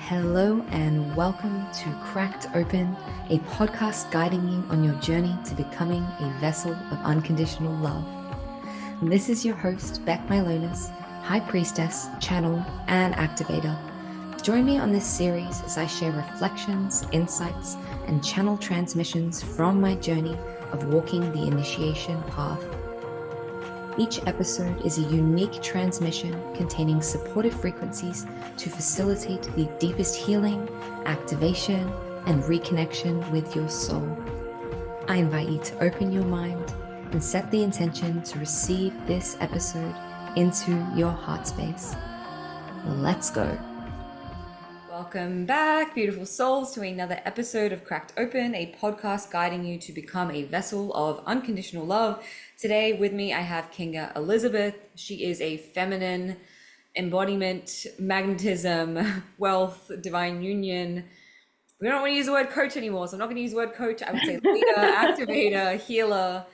Hello and welcome to Cracked Open, a podcast guiding you on your journey to becoming a vessel of unconditional love. This is your host, Beck Milonas, High Priestess, Channel, and Activator. Join me on this series as I share reflections, insights, and channel transmissions from my journey of walking the initiation path. Each episode is a unique transmission containing supportive frequencies to facilitate the deepest healing, activation, and reconnection with your soul. I invite you to open your mind and set the intention to receive this episode into your heart space. Let's go. Welcome back, beautiful souls, to another episode of Cracked Open, a podcast guiding you to become a vessel of unconditional love. Today with me, I have Kinga Elizabeth. She is a feminine embodiment, magnetism, wealth, divine union. We don't want to use the word coach anymore, so I'm not going to use the word coach. I would say leader, activator, healer,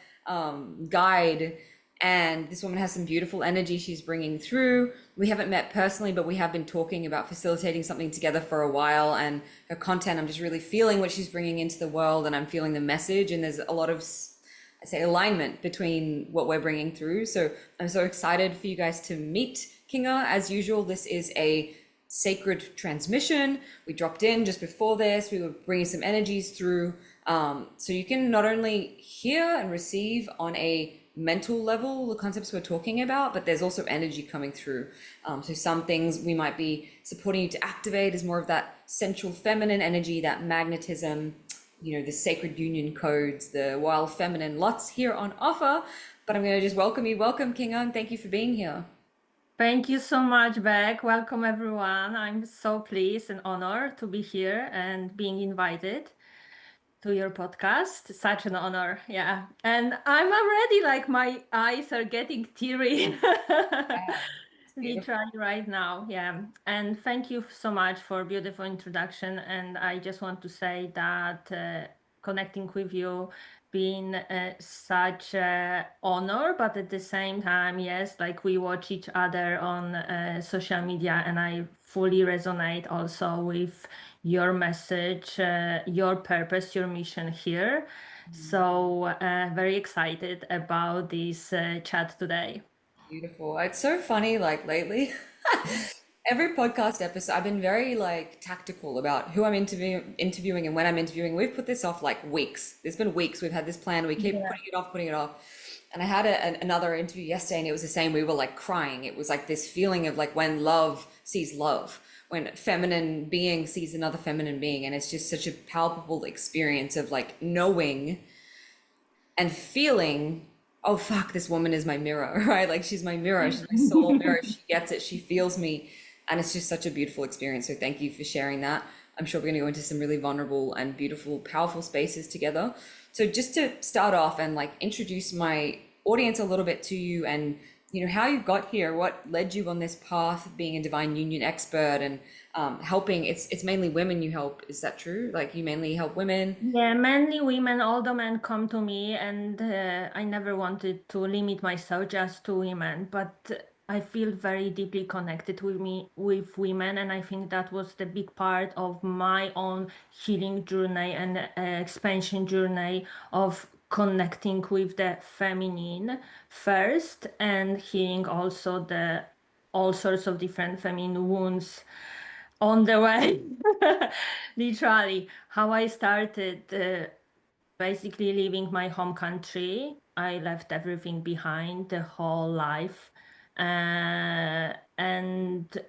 guide. And this woman has some beautiful energy she's bringing through. We haven't met personally, but we have been talking about facilitating something together for a while. And her content, I'm just really feeling what she's bringing into the world, and I'm feeling the message. And there's a lot of, I say, alignment between what we're bringing through. So I'm so excited for you guys to meet Kinga. As usual, this is a sacred transmission. We dropped in just before this. We were bringing some energies through. So you can not only hear and receive on a mental level the concepts we're talking about, but there's also energy coming through. So some things we might be supporting you to activate is more of that central feminine energy, that magnetism, the sacred union codes, the wild feminine, lots here on offer. But I'm going to just welcome you. Welcome, Kinga, and thank you for being here. Thank you so much, Beck. Welcome, everyone. I'm so pleased and honored to be here and being invited to your podcast. Such an honor. Yeah. And I'm already like my eyes are getting teary. Literally right now. Yeah. And thank you so much for a beautiful introduction. And I just want to say that connecting with you been such an honor, but at the same time, yes, like we watch each other on social media, and I fully resonate also with your message, your purpose, your mission here. So very excited about this chat today. Beautiful. It's so funny, like lately, every podcast episode, I've been very like tactical about who I'm interviewing and when I'm interviewing. We've put this off like weeks. It's been weeks. We've had this plan. We keep putting it off. And I had another interview yesterday, and it was the same. We were like crying. It was like this feeling of like when love sees love, when a feminine being sees another feminine being. And it's just such a palpable experience of like knowing and feeling, oh fuck, this woman is my mirror, right? Like she's my mirror, she's my soul mirror. She gets it, she feels me, and it's just such a beautiful experience. So thank you for sharing that. I'm sure we're going to go into some really vulnerable and beautiful, powerful spaces together. So just to start off and like introduce my audience a little bit to you, and how you got here, what led you on this path of being a divine union expert and helping. It's mainly women you help, is that true? Like you mainly help women? Yeah, mainly women. All the men come to me, and I never wanted to limit myself just to women, but I feel very deeply connected with women, and I think that was the big part of my own healing journey and expansion journey of connecting with the feminine first and healing also the all sorts of different feminine wounds on the way. Literally, how I started basically leaving my home country. I left everything behind, the whole life. And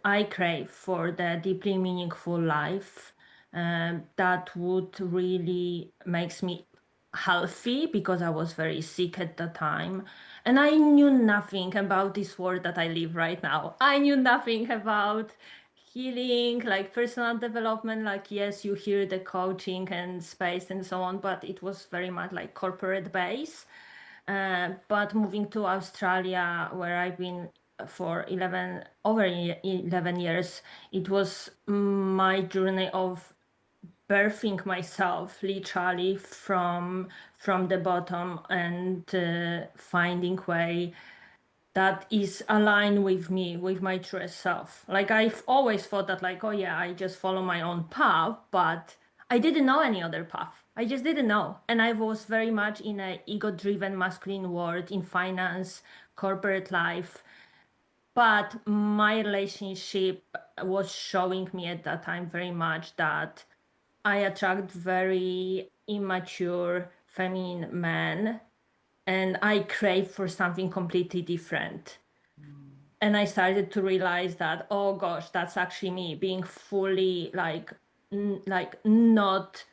I crave for the deeply meaningful life that would really makes me healthy, because I was very sick at the time. And I knew nothing about this world that I live right now. I knew nothing about healing, like personal development. Like, yes, you hear the coaching and space and so on, but it was very much like corporate base. But moving to Australia, where I've been for 11 years, it was my journey of birthing myself literally from the bottom, and finding way that is aligned with me, with my truest self. Like I've always thought that like, oh yeah, I just follow my own path, but I didn't know any other path. I just didn't know. And I was very much in a ego-driven masculine world in finance, corporate life. But my relationship was showing me at that time very much that I attract very immature feminine men and I crave for something completely different. And I started to realize that, oh gosh, that's actually me being fully like not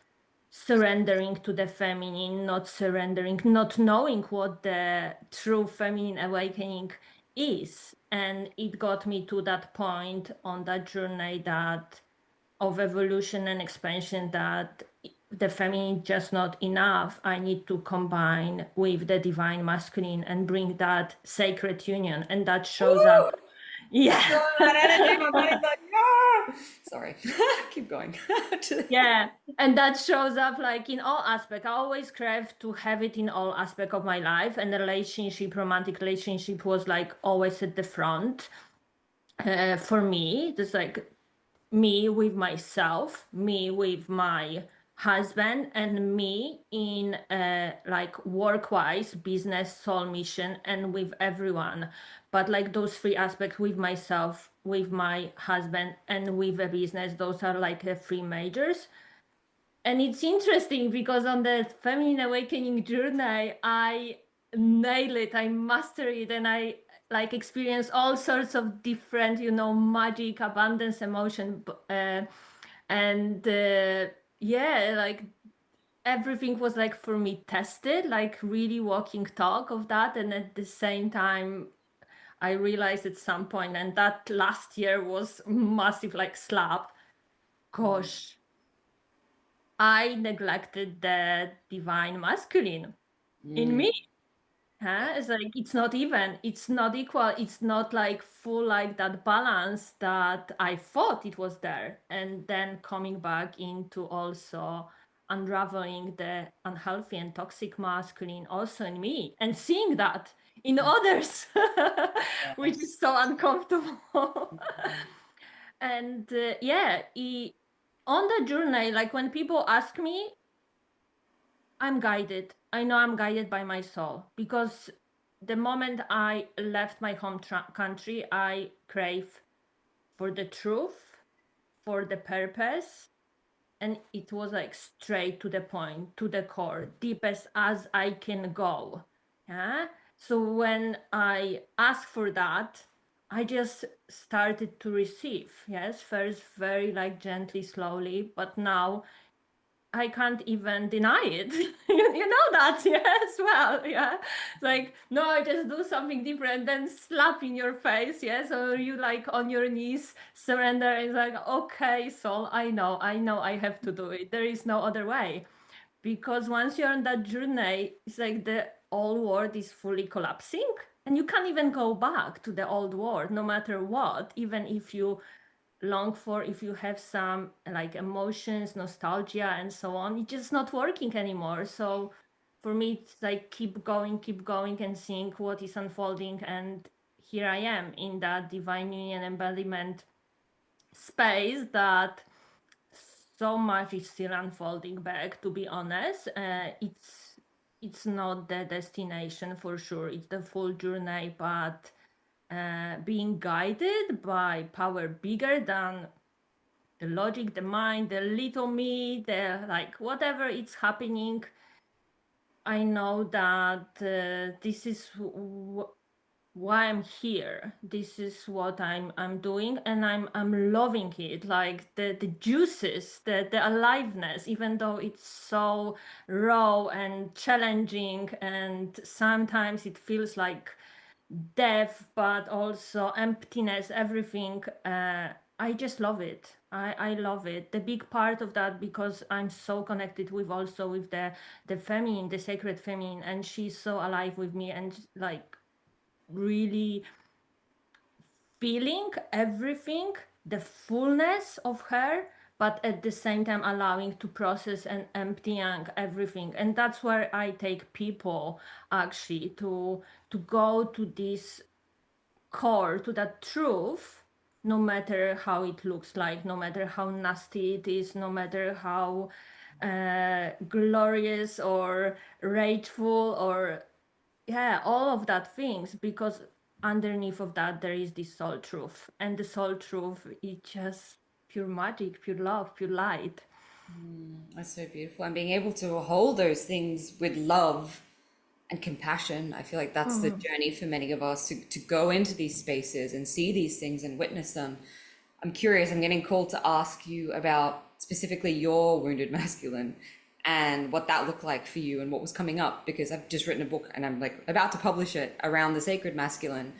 surrendering to the feminine, not surrendering, not knowing what the true feminine awakening is. And it got me to that point on that journey that of evolution and expansion that the feminine just not enough. I need to combine with the divine masculine and bring that sacred union. And that shows Woo! up. Yeah. That energy, my body's like, yeah. Sorry. Keep going. Yeah, and that shows up like in all aspects. I always crave to have it in all aspect of my life, and the relationship, romantic relationship, was like always at the front for me. Just like me with myself, me with my husband, and me in like work-wise, business, soul mission, and with everyone. But like those three aspects with myself, with my husband, and with a business, those are like the three majors. And it's interesting because on the feminine awakening journey, I nail it, I master it, and I like experience all sorts of different, magic, abundance, emotion, and yeah, like everything was like for me tested, like really walking talk of that, and at the same time. I realized at some point, and that last year was massive, like slap. Gosh, I neglected the divine masculine in me. Huh? It's like it's not even, it's not equal, it's not like full like that balance that I thought it was there. And then coming back into also unraveling the unhealthy and toxic masculine also in me and seeing that in others, which Yes. is so uncomfortable. And yeah, on the journey, like when people ask me, I'm guided. I know I'm guided by my soul because the moment I left my home country, I crave for the truth, for the purpose, and it was like straight to the point, to the core, deepest as I can go. Yeah. So when I asked for that, I just started to receive. Yes, first very like gently, slowly, but now I can't even deny it. You know that, yeah, as well, yeah. Like, no, I just do something different, then slap in your face, yes, or you like on your knees surrender. It's like, okay, soul, I know, I have to do it. There is no other way, because once you're on that journey, it's like the old world is fully collapsing, and you can't even go back to the old world, no matter what, even if you long for, if you have some like emotions, nostalgia and so on, it's just not working anymore. So for me it's like keep going and seeing what is unfolding, and here I am in that divine union embodiment space that so much is still unfolding back, to be honest. It's not the destination for sure, it's the full journey, but being guided by power bigger than the logic, the mind, the little me, the like whatever it's happening. I know that this is why I'm here. This is what I'm doing, and I'm loving it. Like the juices, the aliveness, even though it's so raw and challenging, and sometimes it feels like death, but also emptiness, everything. I just love it. I love it. The big part of that, because I'm so connected with also with the feminine, the sacred feminine, and she's so alive with me, and like really feeling everything, the fullness of her, but at the same time allowing to process and emptying everything. And that's where I take people actually to go to this core, to that truth, no matter how it looks like, no matter how nasty it is, no matter how glorious or rageful or yeah, all of that things, because underneath of that there is this soul truth, and the soul truth is just pure magic, pure love, pure light. That's so beautiful. And being able to hold those things with love and compassion, I feel like that's the journey for many of us to go into these spaces and see these things and witness them. I'm curious, I'm getting called to ask you about specifically your wounded masculine and what that looked like for you and what was coming up, because I've just written a book and I'm like about to publish it around the sacred masculine.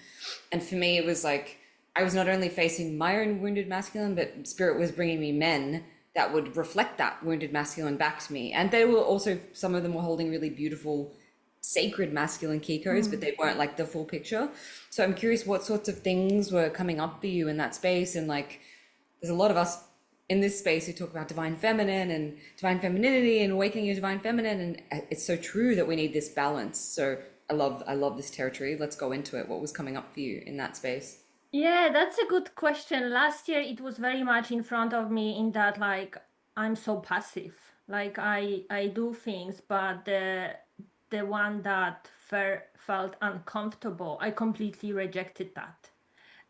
And for me, it was like I was not only facing my own wounded masculine, but spirit was bringing me men that would reflect that wounded masculine back to me. And they were also, some of them were holding really beautiful sacred masculine kikos, but they weren't like the full picture. So I'm curious what sorts of things were coming up for you in that space. And like, there's a lot of us in this space who talk about divine feminine and divine femininity and awakening your divine feminine. And it's so true that we need this balance. So I love this territory. Let's go into it. What was coming up for you in that space? Yeah, that's a good question. Last year it was very much in front of me in that like I'm so passive. Like I do things, but the one that felt uncomfortable, I completely rejected that.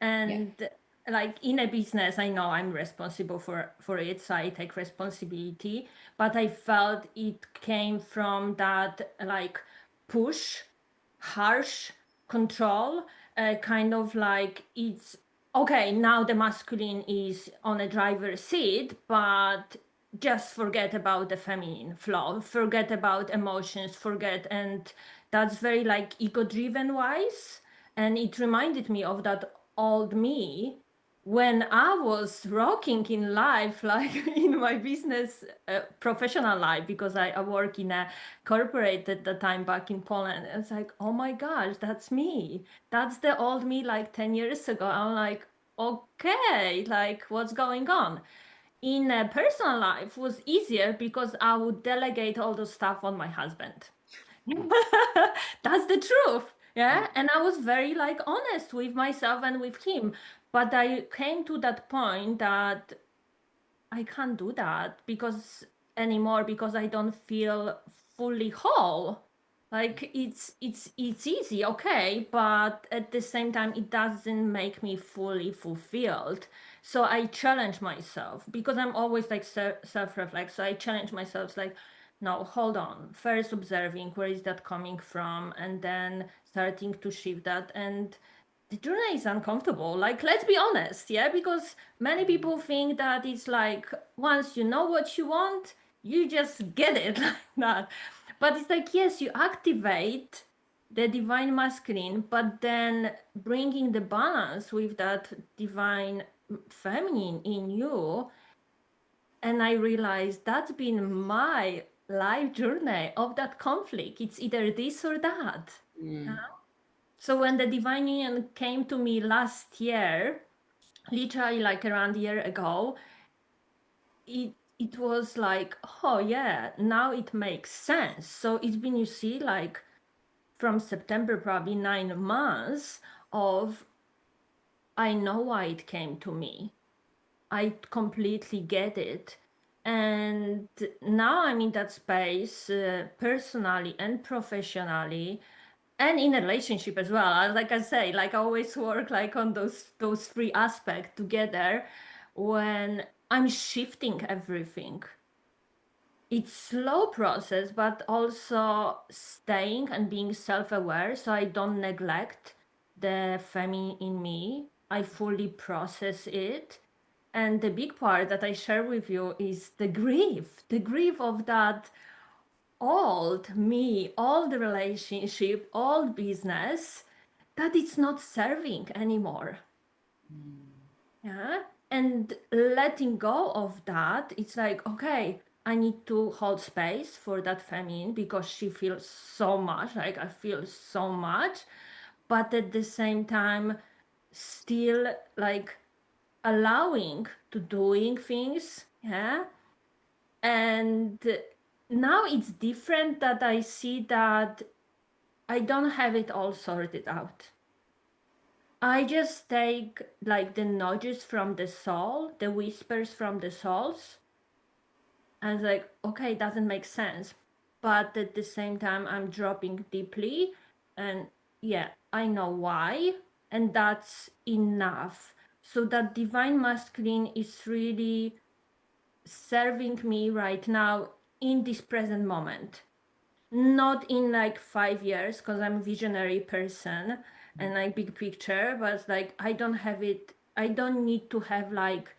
Yeah. And like in a business, I know I'm responsible for it, so I take responsibility, but I felt it came from that like push, harsh control, kind of like it's okay, now the masculine is on a driver's seat, but just forget about the feminine flow, forget about emotions, forget. And that's very like ego driven wise. And it reminded me of that old me when I was rocking in life, like in my business, professional life, because I work in a corporate at the time back in Poland. And it's like, oh my gosh, that's me. That's the old me like 10 years ago. I'm like, okay, like what's going on? In a personal life was easier because I would delegate all the stuff on my husband. That's the truth. Yeah. And I was very like honest with myself and with him. But I came to that point that I can't do that because anymore because I don't feel fully whole. Like it's easy, okay, but at the same time it doesn't make me fully fulfilled. So I challenge myself because I'm always like self-reflect. So I challenge myself like, no, hold on. First observing where is that coming from and then starting to shift that. And the journey is uncomfortable. Like, let's be honest, yeah, because many people think that it's like once you know what you want, you just get it like that. But it's like, yes, you activate the divine masculine, but then bringing the balance with that divine feminine in you. And I realized that's been my life journey of that conflict. It's either this or that. So when the divine union came to me last year, literally like around a year ago, it was like, oh yeah, now it makes sense. So it's been, you see, like from September, probably 9 months of I know why it came to me. I completely get it. And now I'm in that space, personally and professionally, and in a relationship as well. Like I say, like I always work like on those three aspects together when I'm shifting everything. It's slow process, but also staying and being self-aware so I don't neglect the feminine in me. I fully process it. And the big part that I share with you is the grief of that old me, old relationship, old business that it's not serving anymore. Yeah. And letting go of that, it's like, okay, I need to hold space for that feminine because she feels so much, like I feel so much, but at the same time, still like allowing to doing things. Yeah. And now it's different that I see that I don't have it all sorted out. I just take like the nudges from the soul, the whispers from the souls, and it's like, okay, it doesn't make sense. But at the same time, I'm dropping deeply, and yeah, I know why, and that's enough. So that divine masculine is really serving me right now in this present moment, not in like 5 years, because I'm a visionary person and like big picture, but like I don't have it, I don't need to have like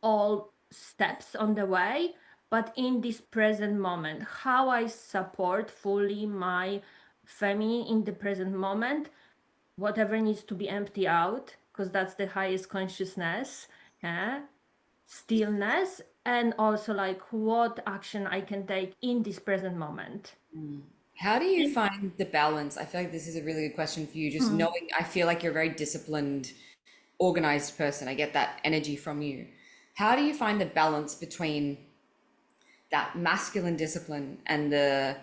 all steps on the way, but in this present moment, how I support fully my feminine in the present moment, whatever needs to be empty out, because that's the highest consciousness, yeah, stillness, and also like what action I can take in this present moment. How do you find the balance? I feel like this is a really good question for you. Just Mm. knowing, I feel like you're a very disciplined, organized person. I get that energy from you. How do you find the balance between that masculine discipline and the,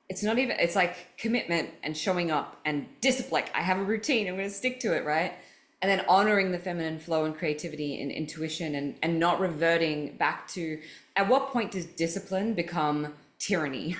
it's not even, it's like commitment and showing up and discipline. Like I have a routine, I'm going to stick to it, right? And then honoring the feminine flow and creativity and intuition, and not reverting back to, at what point does discipline become tyranny?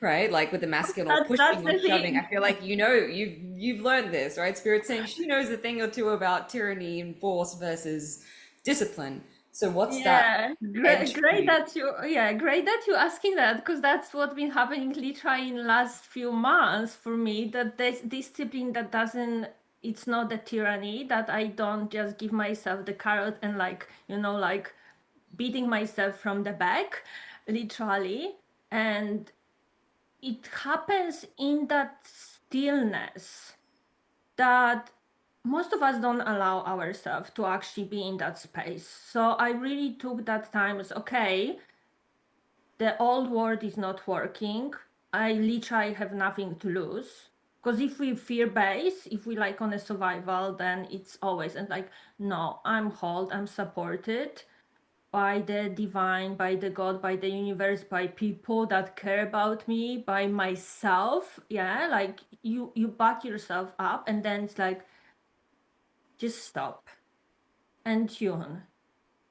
Right? Like with the masculine, or That's pushing or the shoving. I thing. feel like, you know, you've learned this, right? Spirit saying she knows a thing or two about tyranny and force versus discipline. So what's that Yeah, edge for great you? that you, yeah, great that you asking that, because that's what been happening literally in last few months for me. That this discipline that doesn't, it's not the tyranny, that I don't just give myself the carrot and like, like beating myself from the back, literally. And it happens in that stillness that most of us don't allow ourselves to actually be in that space. So I really took that time as, okay, the old world is not working. I literally have nothing to lose. Because if we fear base, if we like on a survival, then it's always, and like, no, I'm held, I'm supported by the divine, by the God, by the universe, by people that care about me, by myself. Yeah, like you back yourself up, and then it's like, just stop and tune.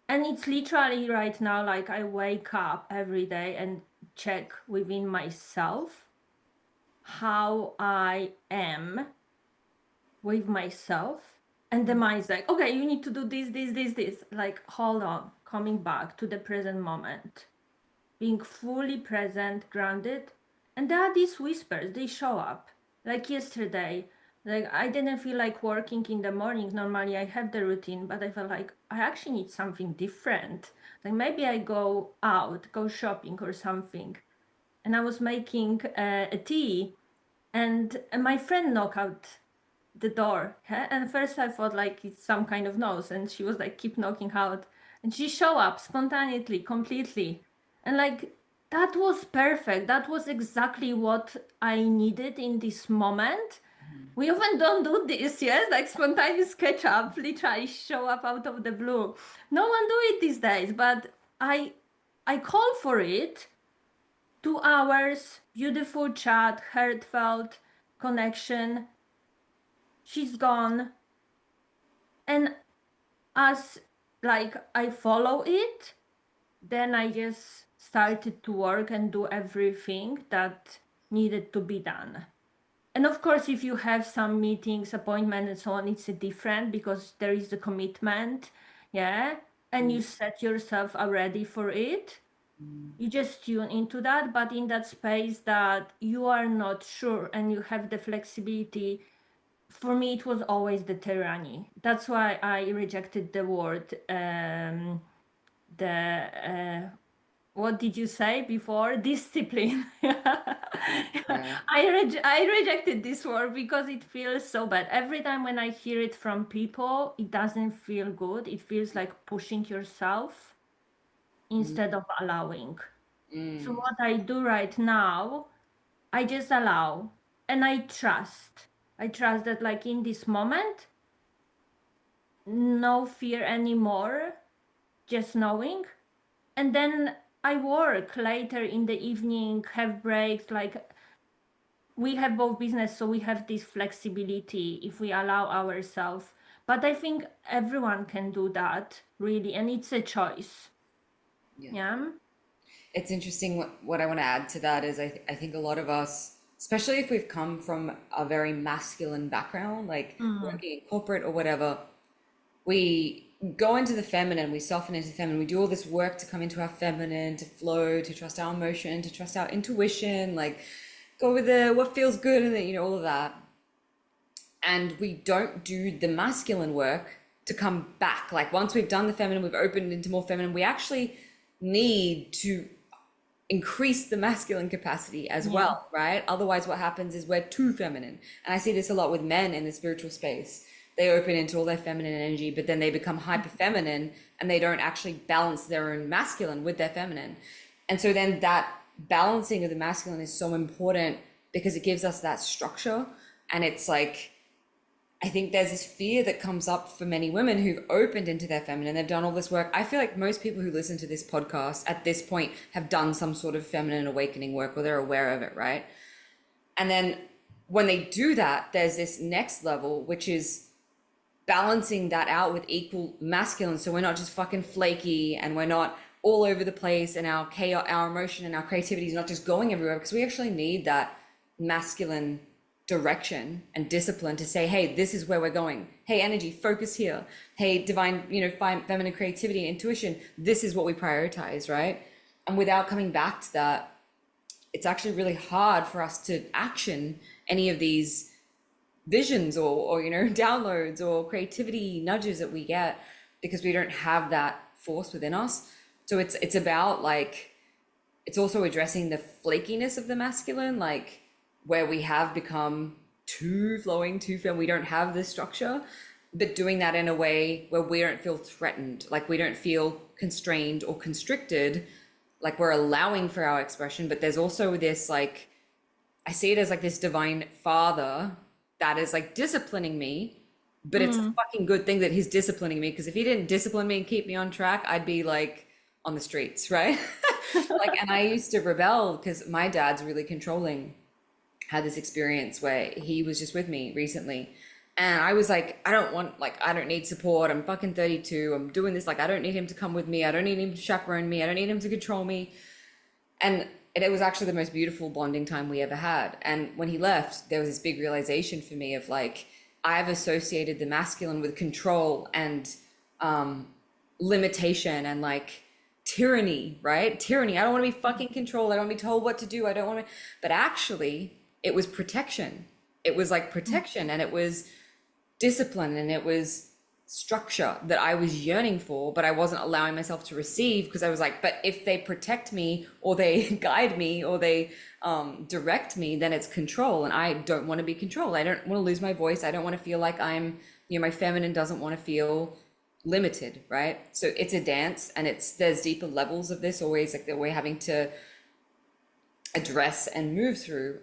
And it's literally right now, like I wake up every day and check within myself how I am with myself. And the mind's like, okay, you need to do this. Like, hold on, coming back to the present moment, being fully present, grounded. And there are these whispers, they show up. Like yesterday, like I didn't feel like working in the morning. Normally I have the routine, but I felt like I actually need something different. Like maybe I go out, go shopping or something. And I was making a tea, and my friend knocked out the door. And first I thought like it's some kind of nose, and she was like keep knocking out, and she show up spontaneously, completely, and like that was perfect. That was exactly what I needed in this moment. We often don't do this, yes, like spontaneous catch up, literally show up out of the blue. No one do it these days, but I call for it. 2 hours, beautiful chat, heartfelt connection. She's gone, and as like I follow it, then I just started to work and do everything that needed to be done. And of course, if you have some meetings, appointments, and so on, it's a different, because there is a commitment, yeah, and you set yourself ready for it. You just tune into that, but in that space that you are not sure and you have the flexibility. For me it was always the tyranny. That's why I rejected the word, the what did you say before, discipline. Yeah. I rejected this word because it feels so bad. Every time when I hear it from people, it doesn't feel good. It feels like pushing yourself instead of allowing. So what I do right now, I just allow, and I trust. I trust that like in this moment, no fear anymore, just knowing. And then I work later in the evening, have breaks. Like we have both business, so we have this flexibility if we allow ourselves. But I think everyone can do that, really, and it's a choice. Yeah. It's interesting. What I want to add to that is I think a lot of us, especially if we've come from a very masculine background, like Mm. working in corporate or whatever, we go into the feminine, we soften into feminine, we do all this work to come into our feminine, to flow, to trust our emotion, to trust our intuition, like go with the what feels good and then, all of that. And we don't do the masculine work to come back. Like once we've done the feminine, we've opened into more feminine, we actually need to increase the masculine capacity as Yeah. well, right? Otherwise, what happens is we're too feminine. And I see this a lot with men in the spiritual space. They open into all their feminine energy, but then they become hyper feminine and they don't actually balance their own masculine with their feminine. And so then that balancing of the masculine is so important because it gives us that structure. And it's like, I think there's this fear that comes up for many women who've opened into their feminine. They've done all this work. I feel like most people who listen to this podcast at this point have done some sort of feminine awakening work or they're aware of it, right? And then when they do that, there's this next level, which is balancing that out with equal masculine. So we're not just fucking flaky and we're not all over the place and our chaos, our emotion and our creativity is not just going everywhere because we actually need that masculine direction and discipline to say, hey, this is where we're going. Hey, energy, focus here. Hey, divine, feminine creativity, intuition, this is what we prioritize, right? And without coming back to that, it's actually really hard for us to action any of these visions or downloads or creativity nudges that we get because we don't have that force within us. So it's about like, it's also addressing the flakiness of the masculine, like where we have become too flowing, too firm. We don't have this structure, but doing that in a way where we don't feel threatened, like we don't feel constrained or constricted, like we're allowing for our expression. But there's also this like, I see it as like this divine father that is like disciplining me, but it's a Mm. fucking good thing that he's disciplining me because if he didn't discipline me and keep me on track, I'd be like on the streets, right? Like, and I used to rebel because my dad's really controlling. Had this experience where he was just with me recently. And I was like, I don't need support. I'm fucking 32. I'm doing this. Like, I don't need him to come with me. I don't need him to chaperone me. I don't need him to control me. And it was actually the most beautiful bonding time we ever had. And when he left, there was this big realization for me of like, I've associated the masculine with control and limitation and like tyranny, right? Tyranny. I don't want to be fucking controlled. I don't want to be told what to do. I don't want to, but actually, it was protection. It was like protection and it was discipline and it was structure that I was yearning for, but I wasn't allowing myself to receive because I was like, but if they protect me or they guide me or they direct me, then it's control. And I don't want to be controlled. I don't want to lose my voice. I don't want to feel like I'm, my feminine doesn't want to feel limited, right? So it's a dance and there's deeper levels of this always like that we're having to address and move through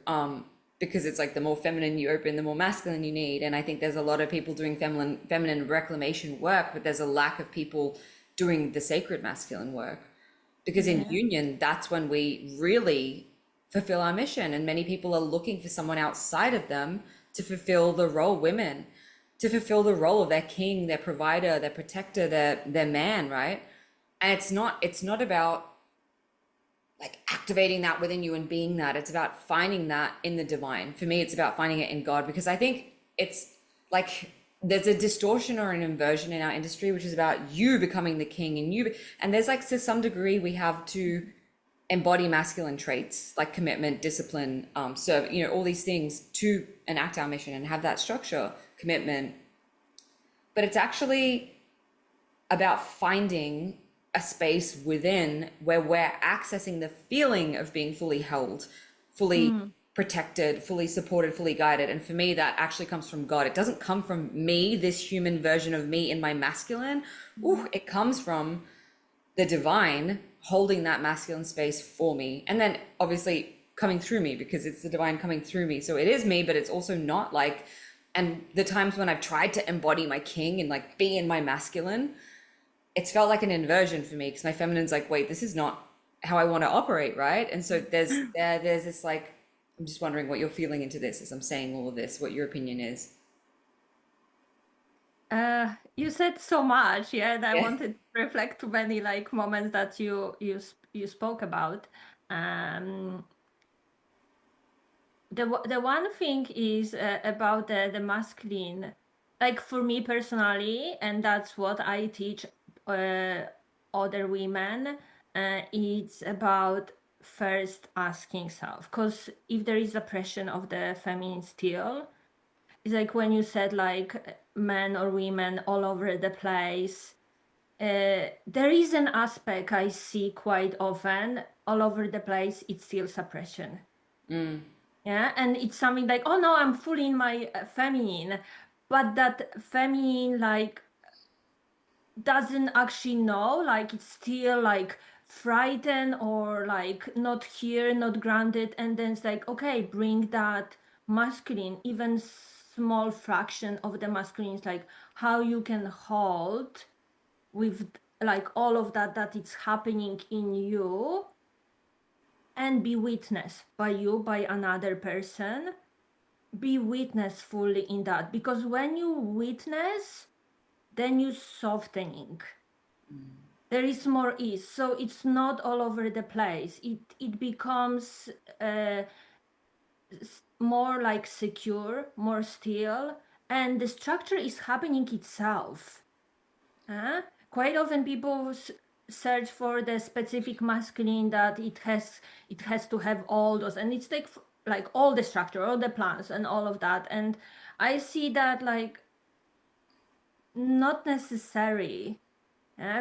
because it's like the more feminine you open, the more masculine you need. And I think there's a lot of people doing feminine reclamation work, but there's a lack of people doing the sacred masculine work because in Yeah. union, that's when we really fulfill our mission. And many people are looking for someone outside of them to fulfill the role, women, to fulfill the role of their king, their provider, their protector, their man, right? And it's not about like activating that within you and being that. It's about finding that in the divine. For me, it's about finding it in God because I think it's like there's a distortion or an inversion in our industry, which is about you becoming the king and there's like to some degree we have to embody masculine traits like commitment, discipline, serve, all these things to enact our mission and have that structure, commitment. But it's actually about finding a space within where we're accessing the feeling of being fully held, fully Mm. protected, fully supported, fully guided. And for me, that actually comes from God. It doesn't come from me, this human version of me in my masculine. Ooh, it comes from the divine holding that masculine space for me. And then obviously coming through me because it's the divine coming through me. So it is me, but it's also not like, and the times when I've tried to embody my king and like be in my masculine, it's felt like an inversion for me because my feminine's like, wait, this is not how I want to operate, right? And so there's this like, I'm just wondering what you're feeling into this as I'm saying all of this, what your opinion is. You said so much, yeah, and I wanted to reflect to many like moments that you spoke about. Um, the one thing is about the masculine, like for me personally, and that's what I teach other women. It's about first asking self, because if there is oppression of the feminine still, it's like when you said like men or women all over the place. There is an aspect I see quite often all over the place. It's still suppression. Yeah, and it's something like, oh no, I'm fully in my feminine, but that feminine like doesn't actually know, like it's still like frightened or like not here, not grounded, and then it's like, okay, bring that masculine, even small fraction of the masculine is like how you can hold with like all of that it's happening in you and be witnessed by you, by another person. Be witness fully in that, because when you witness, then you softening, there is more ease, so it's not all over the place. It becomes uh, more like secure, more still, and the structure is happening itself. Quite often people search for the specific masculine that it has to have all those, and it's like all the structure, all the plans and all of that, and I see that like not necessary,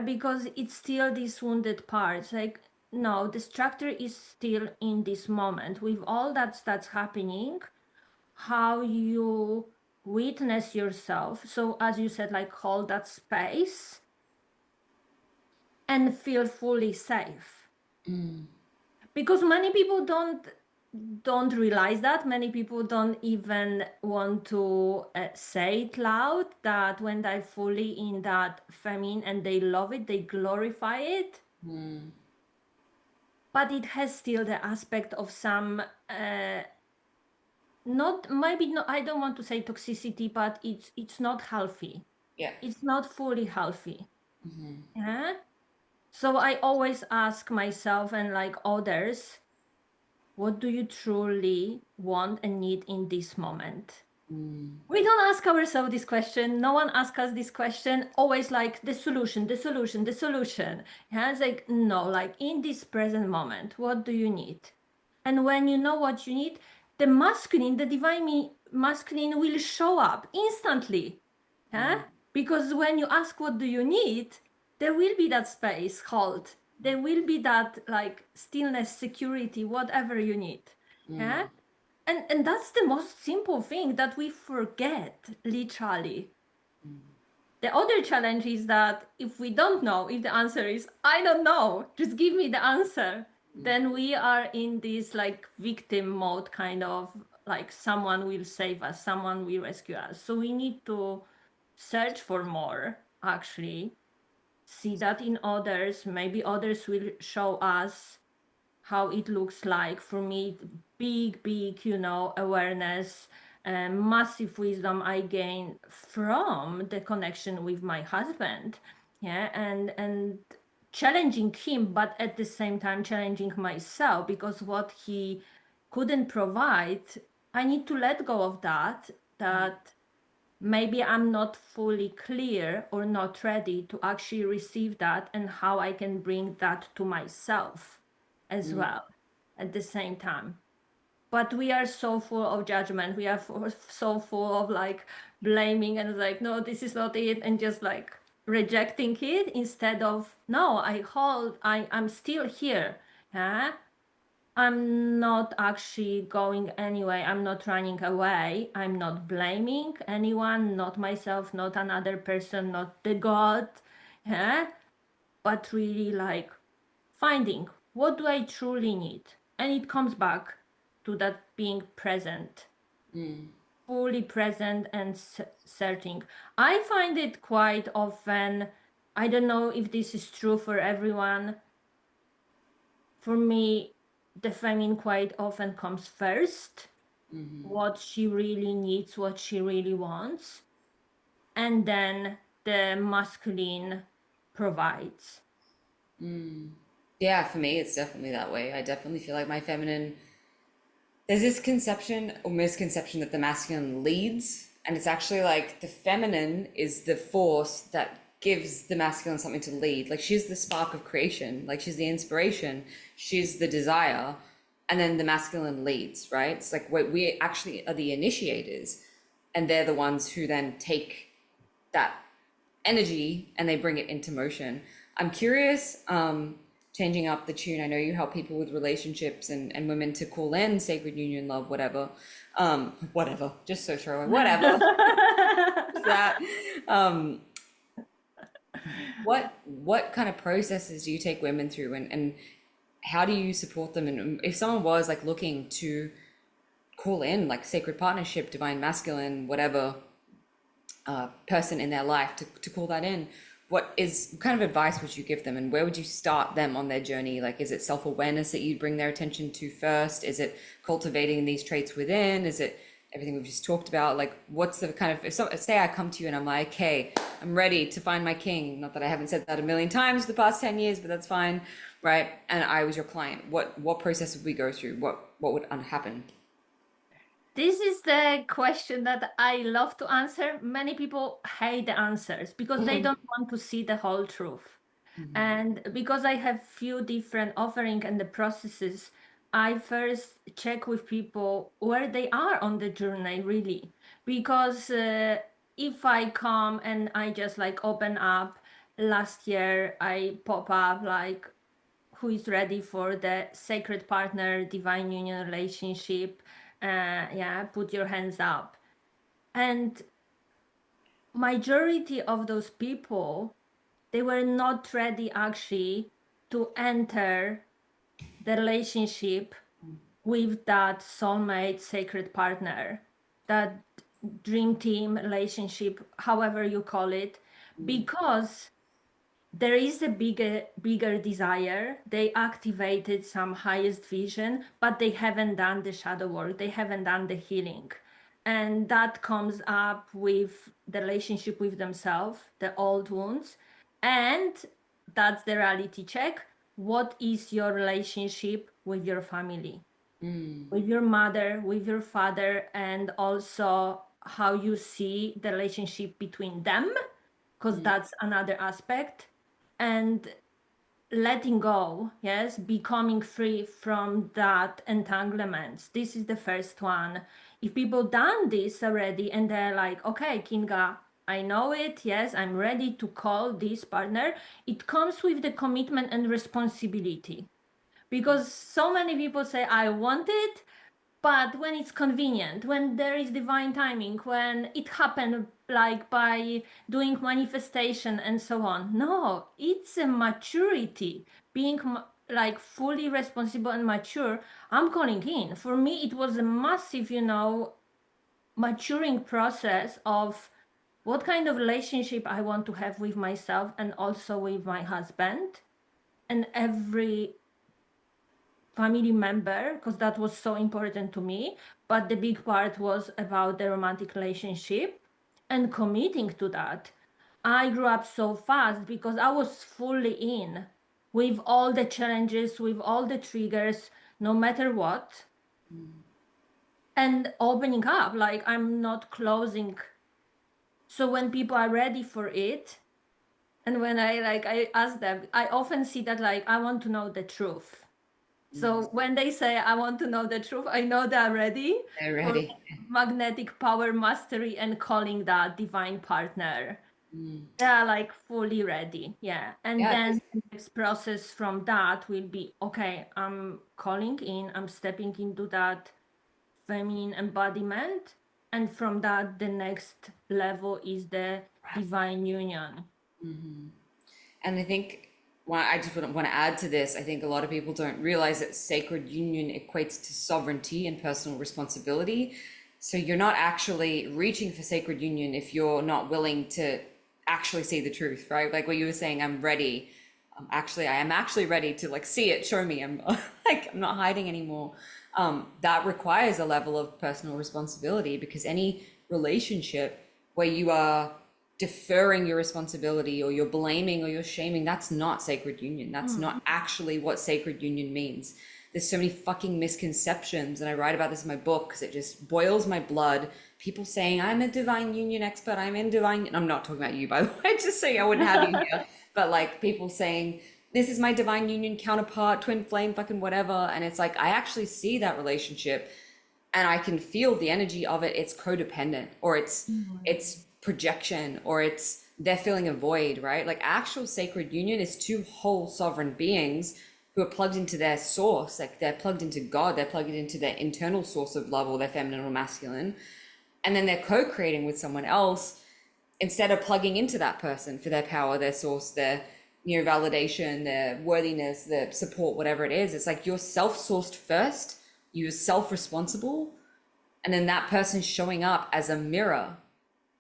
because it's still these wounded parts. Like, no, the structure is still in this moment with all that's happening. How you witness yourself. So, as you said, like hold that space and feel fully safe. Because many people don't realize that. Many people don't even want to say it loud, that when they're fully in that feminine and they love it, they glorify it, but it has still the aspect of some not, maybe not, I don't want to say toxicity, but it's not healthy. Yeah. It's not fully healthy. Yeah. So I always ask myself and like others, what do you truly want and need in this moment? We don't ask ourselves this question. No one asks us this question. Always like the solution, the solution, the solution. Yeah, it's like, no, like in this present moment, what do you need? And when you know what you need, the masculine, the divine masculine will show up instantly. Yeah? Because when you ask what do you need, there will be that space, hold. There will be that like stillness, security, whatever you need. Yeah? And that's the most simple thing that we forget, literally. The other challenge is that if we don't know, if the answer is, I don't know, just give me the answer, then we are in this like victim mode, kind of like someone will save us, someone will rescue us. So we need to search for more, actually, see that in others. Maybe others will show us how it looks like. For me, big, awareness and massive wisdom I gain from the connection with my husband. Yeah, and challenging him, but at the same time challenging myself, because what he couldn't provide, I need to let go of that maybe I'm not fully clear or not ready to actually receive that, and how I can bring that to myself as well at the same time. But we are so full of judgment. We are so full of like blaming and like, no, this is not it, and just like rejecting it, instead of, no, I'm still here. Yeah, I'm not actually going anywhere. I'm not running away. I'm not blaming anyone, not myself, not another person, not the God. Yeah? But really like finding, what do I truly need? And it comes back to that being present, fully present and searching. I find it quite often, I don't know if this is true for everyone. For me, the feminine quite often comes first, what she really needs, what she really wants. and then the masculine provides. Yeah, for me, it's definitely that way. I definitely feel like my feminine, there's this conception or misconception that the masculine leads, and it's actually like the feminine is the force that gives the masculine something to lead. Like she's the spark of creation, like she's the inspiration, she's the desire, and then the masculine leads, right? It's like we actually are the initiators, and they're the ones who then take that energy and they bring it into motion. I'm curious, changing up the tune. I know you help people with relationships and women to call in sacred union, love, whatever. Whatever, just so throwing, whatever. That what kind of processes do you take women through and how do you support them? And if someone was like looking to call in like sacred partnership, divine masculine, whatever person in their life to call that in, what kind of advice would you give them and where would you start them on their journey? Like, is it self-awareness that you'd bring their attention to first? Is it cultivating these traits within? Is it everything we've just talked about? Like, what's the kind of, say I come to you and I'm like, hey, I'm ready to find my king. Not that I haven't said that a million times the past 10 years, but that's fine, right? And I was your client. What process would we go through? What would happen? This is the question that I love to answer. Many people hate the answers because they don't want to see the whole truth. And because I have few different offering and the processes, I first check with people where they are on the journey really. Because if I come and I just like open up, last year I pop up like who is ready for the sacred partner, divine union relationship. Yeah, put your hands up. And majority of those people, they were not ready actually to enter the relationship with that soulmate sacred partner, that dream team relationship, however you call it, because there is a bigger desire. They activated some highest vision, but they haven't done the shadow work, they haven't done the healing, and that comes up with the relationship with themselves, the old wounds. And that's the reality check. What is your relationship with your family, with your mother, with your father, and also how you see the relationship between them, because that's another aspect. And letting go, yes, becoming free from that entanglements. This is the first one. If people done this already and they're like, okay, Kinga, I know it, yes, I'm ready to call this partner, it comes with the commitment and responsibility. Because so many people say, I want it, but when it's convenient, when there is divine timing, when it happened like by doing manifestation and so on. No, it's a maturity, being like fully responsible and mature. I'm calling in. For me, it was a massive, maturing process of what kind of relationship I want to have with myself and also with my husband and every family member, because that was so important to me. But the big part was about the romantic relationship and committing to that. I grew up so fast because I was fully in with all the challenges, with all the triggers, no matter what, and opening up. Like I'm not closing. So when people are ready for it, and when I ask them, I often see that like I want to know the truth. So when they say, I want to know the truth, I know they're ready They're for ready. magnetic power mastery and calling that divine partner. They're like fully ready. Yeah. And Yeah, then the next process from that will be, okay, I'm calling in, I'm stepping into that feminine embodiment. And from that, the next level is the divine union. and I think I just want to add to this. I think a lot of people don't realize that sacred union equates to sovereignty and personal responsibility. So you're not actually reaching for sacred union if you're not willing to actually see the truth, right? Like what you were saying, I'm ready. I am actually ready to like see it, show me. I'm like, I'm not hiding anymore. That requires a level of personal responsibility because any relationship where you are deferring your responsibility or you're blaming or you're shaming, that's not sacred union. That's not actually what sacred union means. There's so many fucking misconceptions, and I write about this in my book because it just boils my blood. People saying, I'm a divine union expert, I'm in divine. I'm not talking about you, by the way, just saying I wouldn't have you here. But like people saying, this is my divine union counterpart, twin flame, fucking whatever. And it's like, I actually see that relationship and I can feel the energy of it. It's codependent, or it's projection, or it's they're feeling a void, right? Like actual sacred union is two whole sovereign beings who are plugged into their source, like they're plugged into God, they're plugged into their internal source of love, or their feminine or masculine, and then they're co-creating with someone else instead of plugging into that person for their power, their source, their validation, their worthiness, their support, whatever it is. It's like you're self-sourced first, you're self-responsible, and then that person's showing up as a mirror.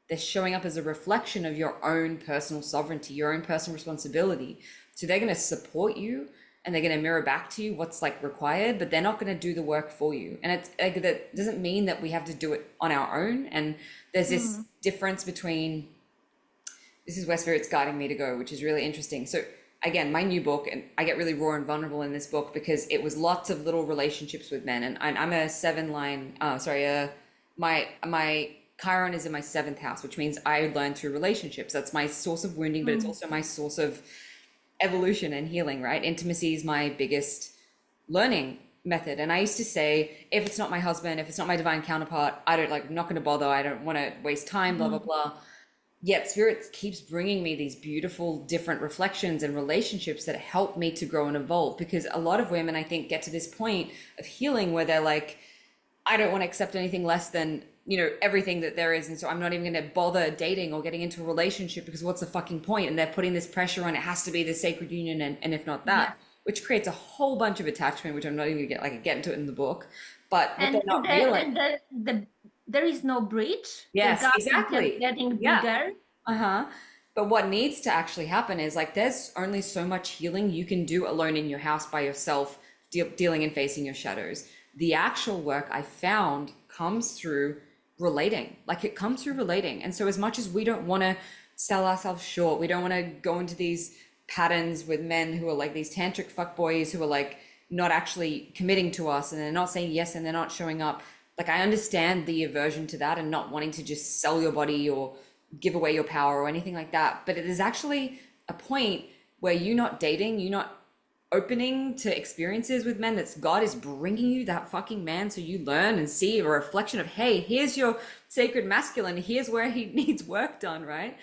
They're showing up as a reflection of your own personal sovereignty, your own personal responsibility. So they're going to support you and they're going to mirror back to you what's like required, but they're not going to do the work for you. And it's like, that doesn't mean that we have to do it on our own. And there's this difference between, this is where spirit's guiding me to go, which is really interesting. So again, my new book, and I get really raw and vulnerable in this book because it was lots of little relationships with men. And I'm a my Chiron is in my seventh house, which means I learn through relationships. That's my source of wounding, but it's also my source of evolution and healing, right? Intimacy is my biggest learning method. And I used to say, if it's not my husband, if it's not my divine counterpart, I don't like, I'm not going to bother. I don't want to waste time, blah, blah, blah. Yet spirit keeps bringing me these beautiful different reflections and relationships that help me to grow and evolve, because a lot of women, I think, get to this point of healing where they're like, I don't want to accept anything less than, everything that there is. And so I'm not even going to bother dating or getting into a relationship because what's the fucking point? And they're putting this pressure on, it has to be the sacred union. And if not that, which creates a whole bunch of attachment, which I'm not even going to get into it in the book. But what they're not realizing. There is no bridge. The Yes, gap is exactly. just getting Yeah. bigger. But what needs to actually happen is like there's only so much healing you can do alone in your house by yourself, dealing and facing your shadows. The actual work I found comes through relating. Like it comes through relating. And so as much as we don't want to sell ourselves short, we don't want to go into these patterns with men who are like these tantric fuckboys who are like not actually committing to us and they're not saying yes and they're not showing up. Like I understand the aversion to that and not wanting to just sell your body or give away your power or anything like that. But it is actually a point where you're not dating, you're not opening to experiences with men, that's God is bringing you that fucking man so you learn and see a reflection of, hey, here's your sacred masculine, here's where he needs work done, right?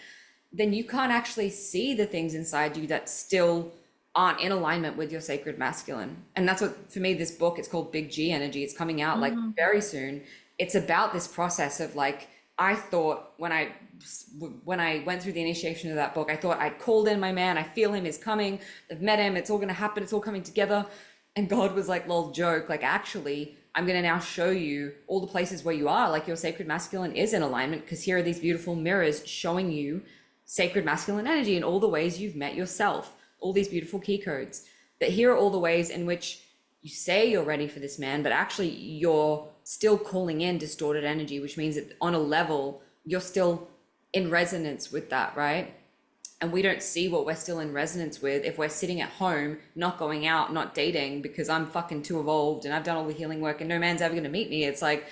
Then you can't actually see the things inside you that still aren't in alignment with your sacred masculine. And that's what, for me, this book, it's called Big G Energy. It's coming out like very soon. It's about this process of like, I thought when I went through the initiation of that book, I thought I'd called in my man. I feel him is coming. I've met him. It's all going to happen. It's all coming together. And God was like, lol, joke. Like, actually, I'm going to now show you all the places where you are. Like your sacred masculine is in alignment because here are these beautiful mirrors showing you sacred masculine energy in all the ways you've met yourself, all these beautiful key codes. That here are all the ways in which you say you're ready for this man, but actually you're still calling in distorted energy, which means that on a level, you're still in resonance with that, right? And we don't see what we're still in resonance with if we're sitting at home, not going out, not dating because I'm fucking too evolved and I've done all the healing work and no man's ever going to meet me. It's like,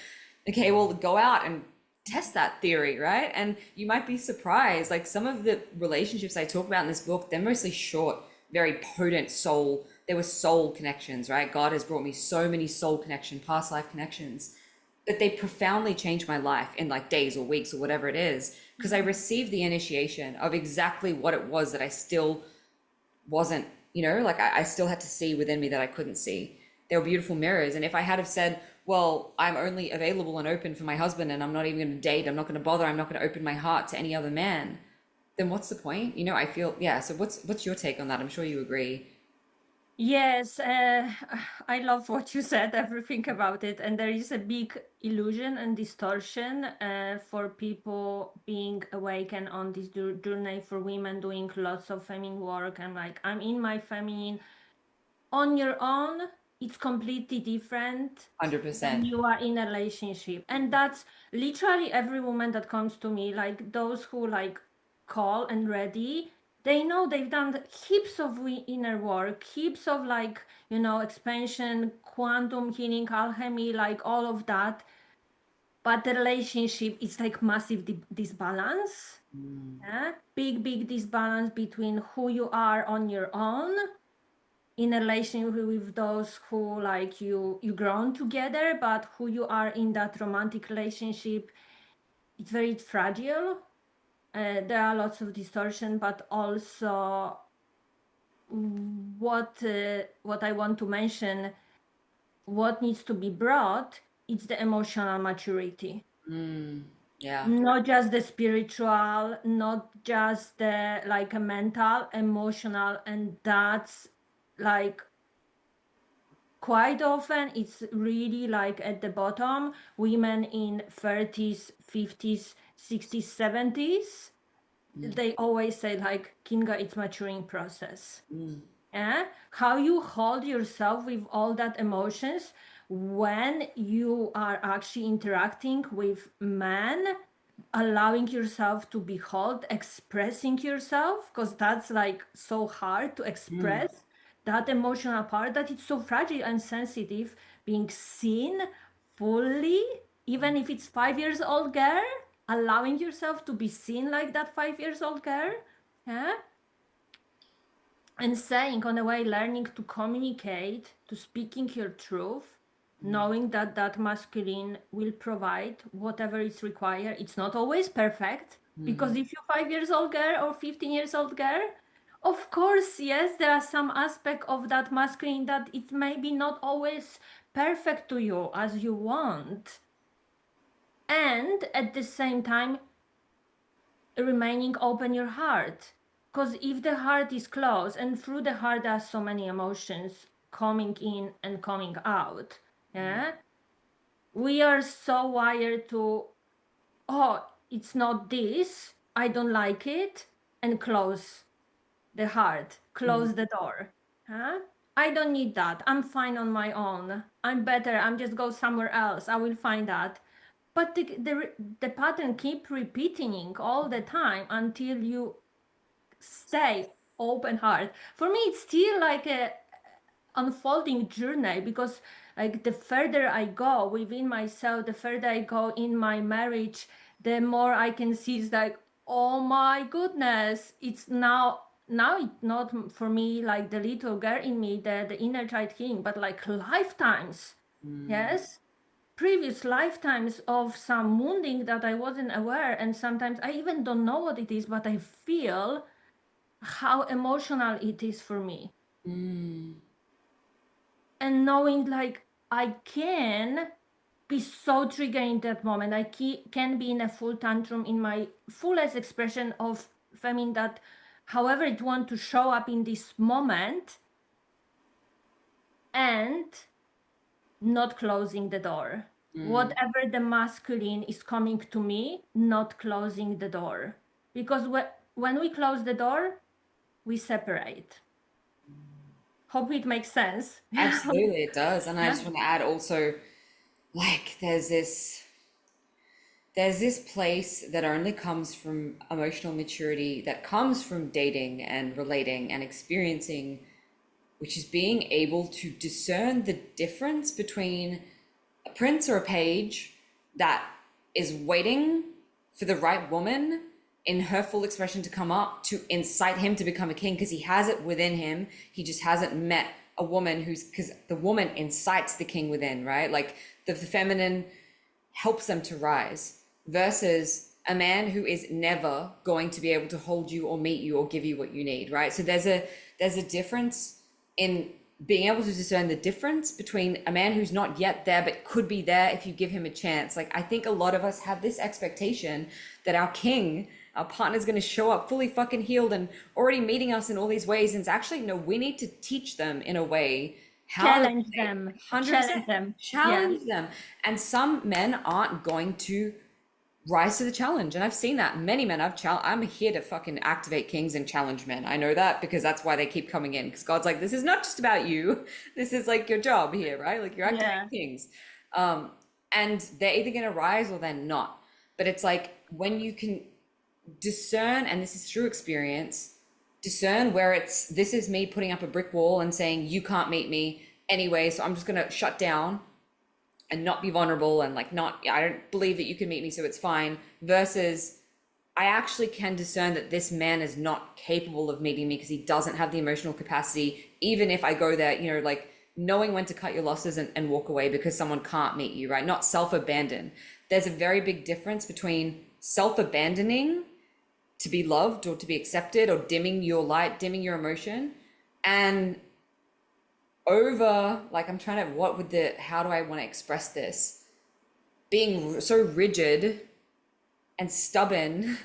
okay, well, go out and test that theory, right? And you might be surprised. Like some of the relationships I talk about in this book, they're mostly short, very potent soul. There were soul connections, right? God has brought me so many soul connection, past life connections, but they profoundly changed my life in like days or weeks or whatever it is, because I received the initiation of exactly what it was that I still wasn't, like I still had to see within me that I couldn't see. They were beautiful mirrors. And if I had have said, well, I'm only available and open for my husband and I'm not even going to date, I'm not going to bother, I'm not going to open my heart to any other man, then what's the point? I feel, yeah. So what's your take on that? I'm sure you agree. Yes, I love what you said, everything about it. And there is a big illusion and distortion for people being awakened on this journey, for women doing lots of feminine work. And like, I'm in my feminine. On your own, it's completely different than 100%. you are in a relationship. And that's literally every woman that comes to me, like those who like call and ready, they know they've done heaps of inner work, heaps of like, you know, expansion, quantum healing, alchemy, like all of that. But the relationship is like massive disbalance. Yeah? Big disbalance between who you are on your own in a relationship with those who like you grown together, but who you are in that romantic relationship, it's very fragile. There are lots of distortion, but also what I want to mention, what needs to be brought, it's the emotional maturity. Yeah. Not just the spiritual, not just the like a mental, emotional, and that's like quite often it's really like at the bottom, women in 30s, 50s, 60s, 70s, they always say like, Kinga, it's maturing process. Yeah? How you hold yourself with all that emotions when you are actually interacting with men, allowing yourself to be held, expressing yourself, because that's like so hard to express that emotional part, that it's so fragile and sensitive, being seen fully, even if it's 5 years old girl, allowing yourself to be seen like that 5 years old girl. Yeah, and saying on the way, learning to communicate, to speaking your truth, knowing that that masculine will provide whatever is required. It's not always perfect, because if you're 5 years old girl or 15 years old girl, of course, yes, there are some aspect of that masculine that it may be not always perfect to you as you want. And at the same time, remaining open your heart, because if the heart is closed, and through the heart there are so many emotions coming in and coming out, yeah, we are so wired to, oh, it's not this, I don't like it, and close the heart, close the door. Huh? I don't need that, I'm fine on my own, I'm better, I'm just go somewhere else, I will find that. But the pattern keep repeating all the time until you stay open heart. For me, it's still like a unfolding journey, because like the further I go within myself, the further I go in my marriage, the more I can see it's like, oh my goodness, it's now it's not for me like the little girl in me, the inner child healing, but like lifetimes. Yes, previous lifetimes of some wounding that I wasn't aware, and sometimes I even don't know what it is, but I feel how emotional it is for me. And knowing like I can be so triggered in that moment, I can be in a full tantrum in my fullest expression of feminine, that however it want to show up in this moment, and not closing the door. Whatever the masculine is coming to me, not closing the door. Because when we close the door, we separate. Hope it makes sense. Absolutely, it does. And I Yeah. just want to add also, like, there's this place that only comes from emotional maturity, that comes from dating and relating and experiencing, which is being able to discern the difference between a prince or a page that is waiting for the right woman in her full expression to come up to incite him to become a king, because he has it within him. He just hasn't met a woman who's, because the woman incites the king within, right? Like the feminine helps them to rise, versus a man who is never going to be able to hold you or meet you or give you what you need, right? So there's a difference in being able to discern the difference between a man who's not yet there but could be there if you give him a chance. Like, I think a lot of us have this expectation that our king, our partner's going to show up fully fucking healed and already meeting us in all these ways, and it's actually, no, we need to teach them in a way how to Challenge them. 100% Challenge them. Yeah. challenge them. And some men aren't going to rise to the challenge. And I've seen that many men I'm here to fucking activate kings and challenge men. I know that because that's why they keep coming in. Because God's like, this is not just about you. This is like your job here, right? Like, you're activating Yeah. kings. And they're either going to rise or they're not. But it's like, when you can discern, and this is through experience, discern where it's this is me putting up a brick wall and saying you can't meet me anyway, so I'm just going to shut down and not be vulnerable and like not, I don't believe that you can meet me, so it's fine, versus I actually can discern that this man is not capable of meeting me because he doesn't have the emotional capacity, even if I go there, you know, like knowing when to cut your losses and walk away because someone can't meet you, right? Not self-abandon. There's a very big difference between self-abandoning to be loved or to be accepted or dimming your light, dimming your emotion, and over, like, I'm trying to, what would the, how do I want to express this? Being so rigid and stubborn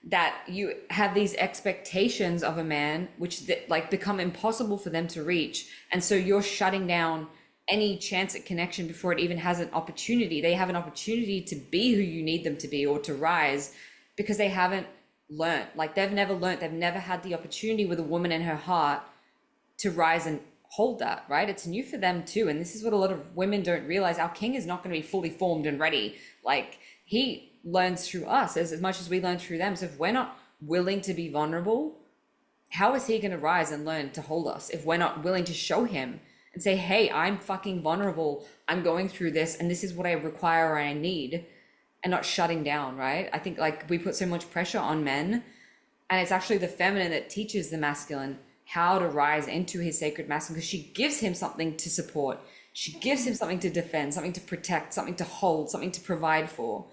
that you have these expectations of a man which like become impossible for them to reach, and so you're shutting down any chance at connection before it even has an opportunity. They have an opportunity to be who you need them to be or to rise because they haven't learned, like they've never learned, they've never had the opportunity with a woman in her heart to rise and hold that, right? It's new for them too. And this is what a lot of women don't realize. Our king is not going to be fully formed and ready. Like he learns through us as much as we learn through them. So if we're not willing to be vulnerable, how is he going to rise and learn to hold us if we're not willing to show him and say, hey, I'm fucking vulnerable. I'm going through this and this is what I require or I need, and not shutting down, right? I think like we put so much pressure on men, and it's actually the feminine that teaches the masculine how to rise into his sacred masculine because she gives him something to support. She gives him something to defend, something to protect, something to hold, something to provide for.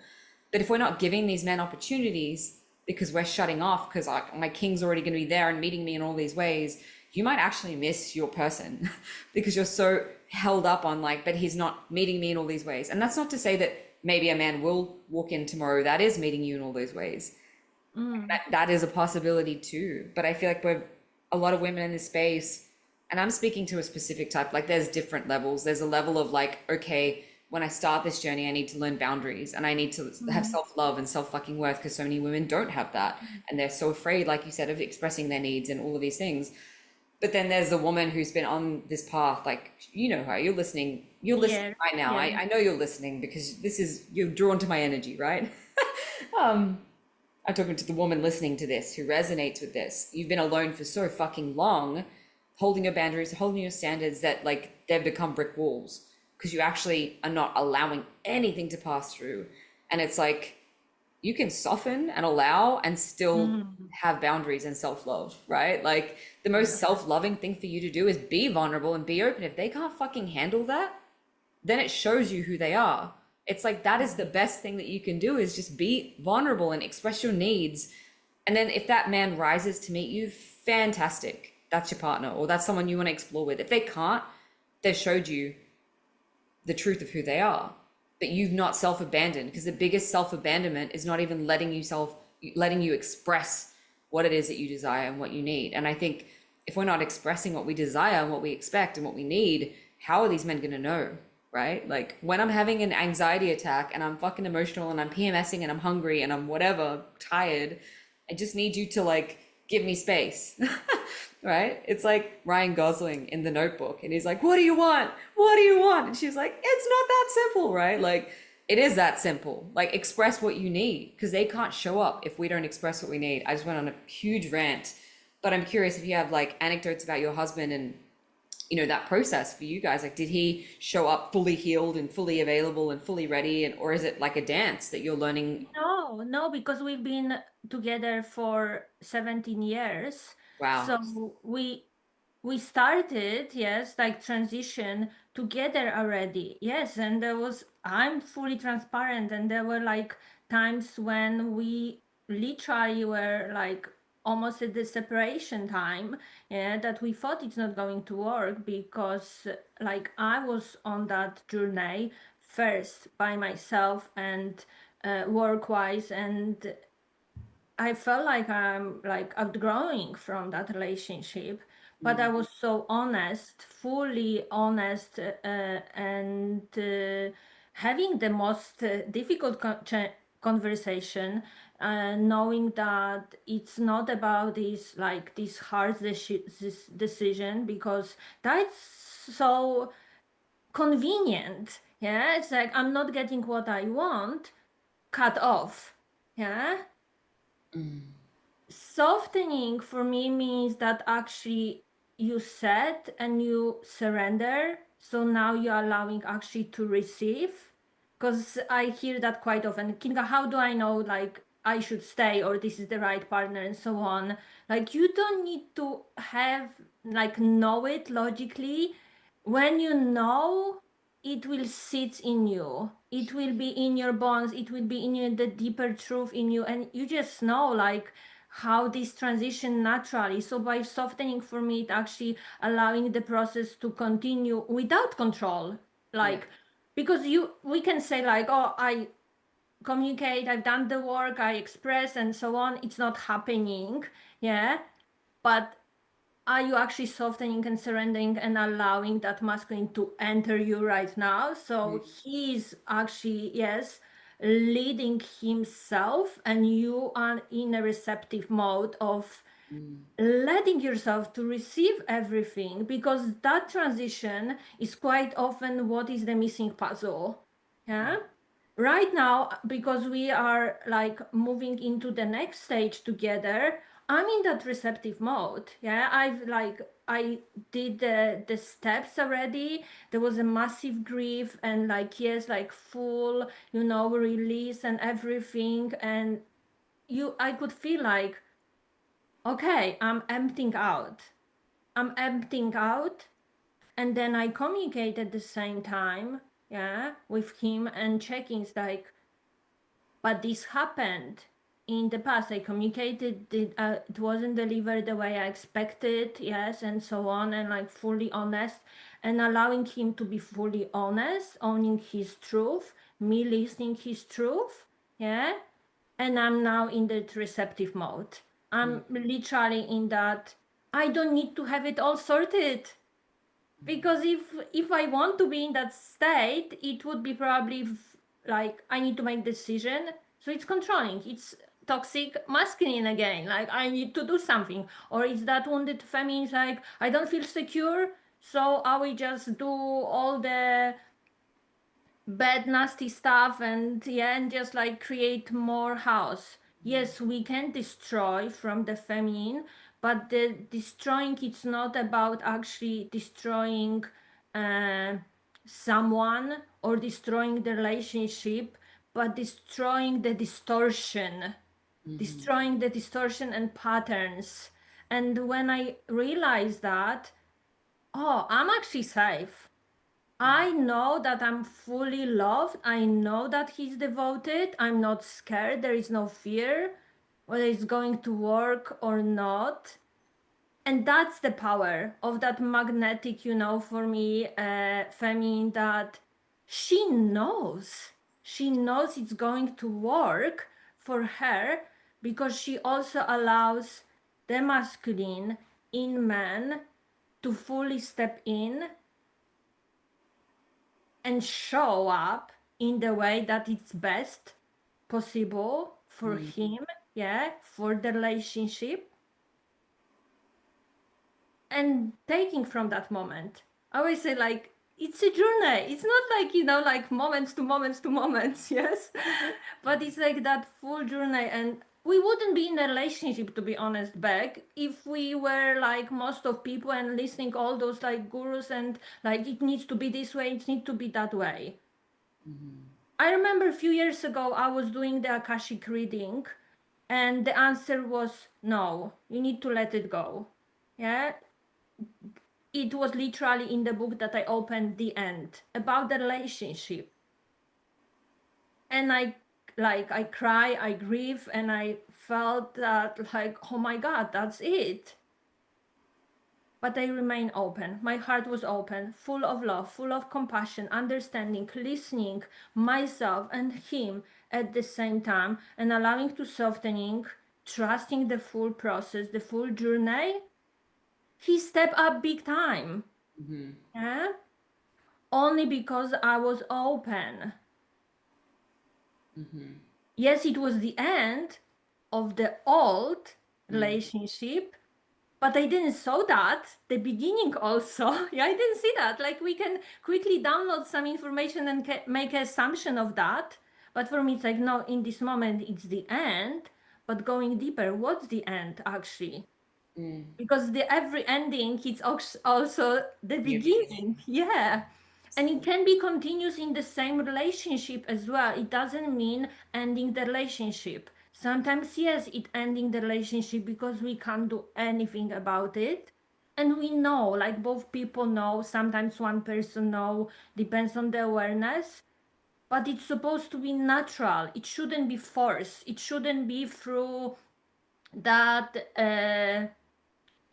But if we're not giving these men opportunities because we're shutting off because my king's already going to be there and meeting me in all these ways, you might actually miss your person because you're so held up on like, but he's not meeting me in all these ways. And that's not to say that maybe a man will walk in tomorrow that is meeting you in all those ways. That is a possibility too. But I feel like we're a lot of women in this space, and I'm speaking to a specific type, like there's different levels. There's a level of like, okay, when I start this journey, I need to learn boundaries and I need to have self-love and self-fucking worth because so many women don't have that. And they're so afraid, like you said, of expressing their needs and all of these things. But then there's the woman who's been on this path, like, you know her, you're listening Yeah, right now. yeah. I know you're listening because this is, you're drawn to my energy, right? I'm talking to the woman listening to this who resonates with this. You've been alone for so fucking long, holding your boundaries, holding your standards that like they've become brick walls because you actually are not allowing anything to pass through. And it's like you can soften and allow and still have boundaries and self-love, right? Like the most Yeah. self-loving thing for you to do is be vulnerable and be open. If they can't fucking handle that, then it shows you who they are. It's like that is the best thing that you can do is just be vulnerable and express your needs. And then if that man rises to meet you, fantastic. That's your partner or that's someone you want to explore with. If they can't, they've showed you the truth of who they are. But you've not self-abandoned because the biggest self-abandonment is not even letting you express what it is that you desire and what you need. And I think if we're not expressing what we desire and what we expect and what we need, how are these men going to know? Right? Like when I'm having an anxiety attack and I'm fucking emotional and I'm PMSing and I'm hungry and I'm whatever, tired, I just need you to like give me space. Right? It's like Ryan Gosling in The Notebook and he's like, "What do you want? What do you want?" And she's like, "It's not that simple," right? Like it is that simple. Like express what you need because they can't show up if we don't express what we need. I just went on a huge rant, but I'm curious if you have like anecdotes about your husband and that process for you guys. Like did he show up fully healed and fully available and fully ready, and or is it like a dance that you're learning? No, no, because we've been together for 17 years. Wow. So we started, yes, like transition together already. Yes, and I'm fully transparent, and there were like times when we literally were like almost at the separation time, yeah, that we thought it's not going to work because like I was on that journey first by myself and work-wise, and I felt like I'm like outgrowing from that relationship, but I Mm, was so honest, fully honest, and having the most difficult conversation, knowing that it's not about this hard this decision because that's so convenient. Yeah, it's like I'm not getting what I want, cut off. Yeah, Softening for me means that actually you set and you surrender. So now you're allowing actually to receive. Because I hear that quite often. Kinga, how do I know like I should stay or this is the right partner and so on? Like you don't need to have like know it logically. When you know, it will sit in you. It will be in your bones. It will be in you, the deeper truth in you. And you just know like how this transition naturally. So by softening for me, it actually allowing the process to continue without control. Yeah. Like, because we can say like, oh, I communicate, I've done the work, I express and so on. It's not happening. Yeah. But are you actually softening and surrendering and allowing that masculine to enter you right now? So he's actually, yes, leading himself, and you are in a receptive mode of letting yourself to receive everything, because that transition is quite often what is the missing puzzle. Yeah. Right now, because we are like moving into the next stage together, I'm in that receptive mode. Yeah, I did the steps already. There was a massive grief and like yes, like full, release and everything. And I could feel like, okay, I'm emptying out. I'm emptying out. And then I communicate at the same time, yeah, with him and checking like, but this happened in the past. I communicated it wasn't delivered the way I expected, yes, and so on, and like fully honest, and allowing him to be fully honest, owning his truth, me listening his truth, yeah. And I'm now in that receptive mode. I'm literally in that I don't need to have it all sorted, because if I want to be in that state, it would be probably like I need to make decision. So it's controlling, it's toxic masculine again, like I need to do something. Or it's that wounded feminine, like I don't feel secure, so I will just do all the bad nasty stuff and yeah, and just like create more house. Yes, we can destroy from the feminine, but the destroying, it's not about actually destroying uh, someone or destroying the relationship, but destroying the distortion, destroying the distortion and patterns. And when I realized that, oh, I'm actually safe. I know that I'm fully loved. I know that he's devoted. I'm not scared. There is no fear whether it's going to work or not. And that's the power of that magnetic, for me, feminine, that she knows. She knows it's going to work for her, because she also allows the masculine in man to fully step in and show up in the way that it's best possible for him, yeah, for the relationship, and taking from that moment. I always say like it's a journey. It's not like like moments to moments to moments, yes, but it's like that full journey. And we wouldn't be in a relationship, to be honest, Beck, if we were like most of people and listening all those like gurus and like it needs to be this way, it needs to be that way. I remember a few years ago, I was doing the Akashic reading, and the answer was no, you need to let it go. Yeah. It was literally in the book that I opened, the end, about the relationship. And I cry, I grieve, and I felt that like, oh my God, that's it. But I remain open. My heart was open, full of love, full of compassion, understanding, listening myself and him at the same time, and allowing to softening, trusting the full process, the full journey. He stepped up big time. Yeah? Only because I was open. Yes, it was the end of the old relationship, but I didn't saw that the beginning also. Yeah, I didn't see that. Like we can quickly download some information and make an assumption of that. But for me, it's like, no, in this moment, it's the end. but going deeper, what's the end actually? Mm. Because the every ending it's also the New beginning. Yeah. And it beginning. can be continuous in the same relationship as well. It doesn't mean ending the relationship. Sometimes yes, it ending the relationship because we can't do anything about it. And we know, like both people know, sometimes one person know, depends on the awareness. But it's supposed to be natural. It shouldn't be forced. It shouldn't be through that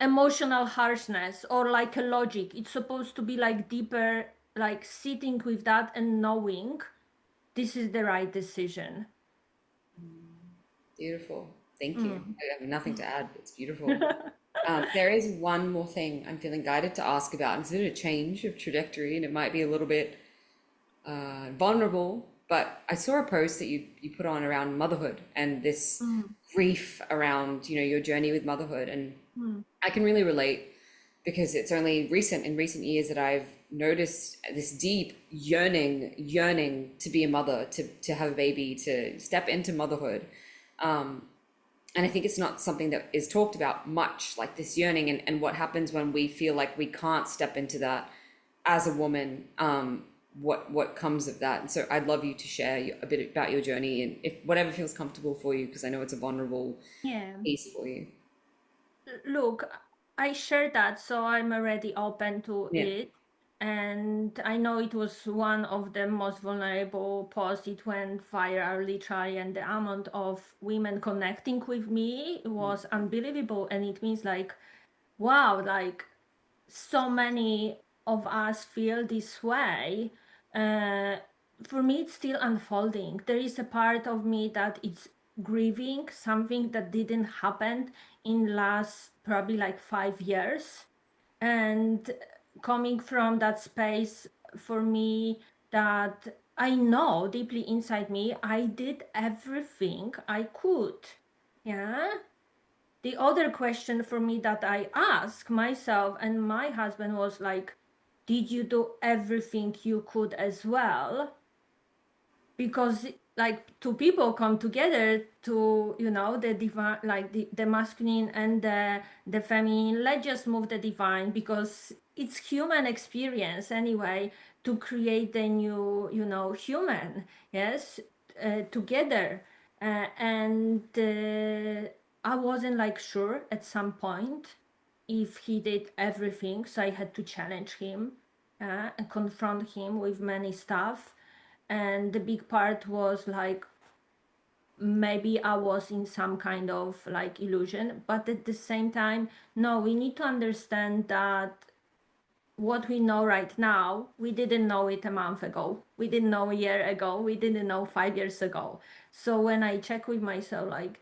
emotional harshness or like a logic. It's supposed to be like deeper, like sitting with that and knowing this is the right decision. Beautiful. Thank you. Mm. I have nothing to add. It's beautiful. There is one more thing I'm feeling guided to ask about. It's a bit of a change of trajectory, and it might be a little bit vulnerable. But I saw a post that you put on around motherhood and this Mm. grief around your journey with motherhood, and Mm. I can really relate because it's only in recent years that I've noticed this deep yearning to be a mother, to have a baby, to step into motherhood. And I think it's not something that is talked about much, like this yearning and what happens when we feel like we can't step into that as a woman. What comes of that? And so I'd love you to share a bit about your journey, and if whatever feels comfortable for you, because I know it's a vulnerable Yeah. piece for you. Look, I share that, so I'm already open to Yeah. it. And I know it was one of the most vulnerable posts. It went viral literally, and the amount of women connecting with me was unbelievable. And it means like, wow, like so many of us feel this way. Uh, for me, it's still unfolding. There is a part of me that it's grieving something that didn't happen in last probably like 5 years, and coming from that space for me that I know deeply inside me I did everything I could. Yeah. The other question for me that I asked myself and my husband was like, did you do everything you could as well? Because like two people come together to the divine, like the masculine and the feminine, let's just move the divine because it's human experience anyway to create the new human. Yes. Together. And I wasn't like sure at some point if he did everything, so I had to challenge him and confront him with many stuff. And the big part was like maybe I was in some kind of like illusion, but at the same time, no, we need to understand that what we know right now, we didn't know it a month ago, we didn't know a year ago, we didn't know 5 years ago. So when I check with myself, like,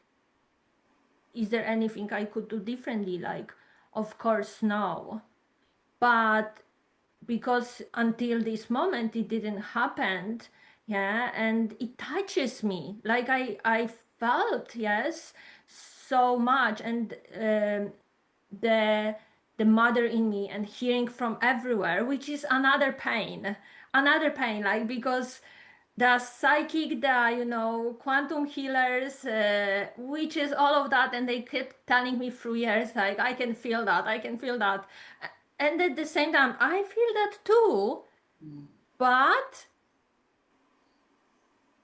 is there anything I could do differently? Like, of course, no. But because until this moment it didn't happen, yeah, and it touches me, like I felt, yes, so much. And the the mother in me and hearing from everywhere, which is another pain, like, because the psychic, the quantum healers, which is all of that, and they kept telling me through years, like, I can feel that, I can feel that. And at the same time I feel that too, but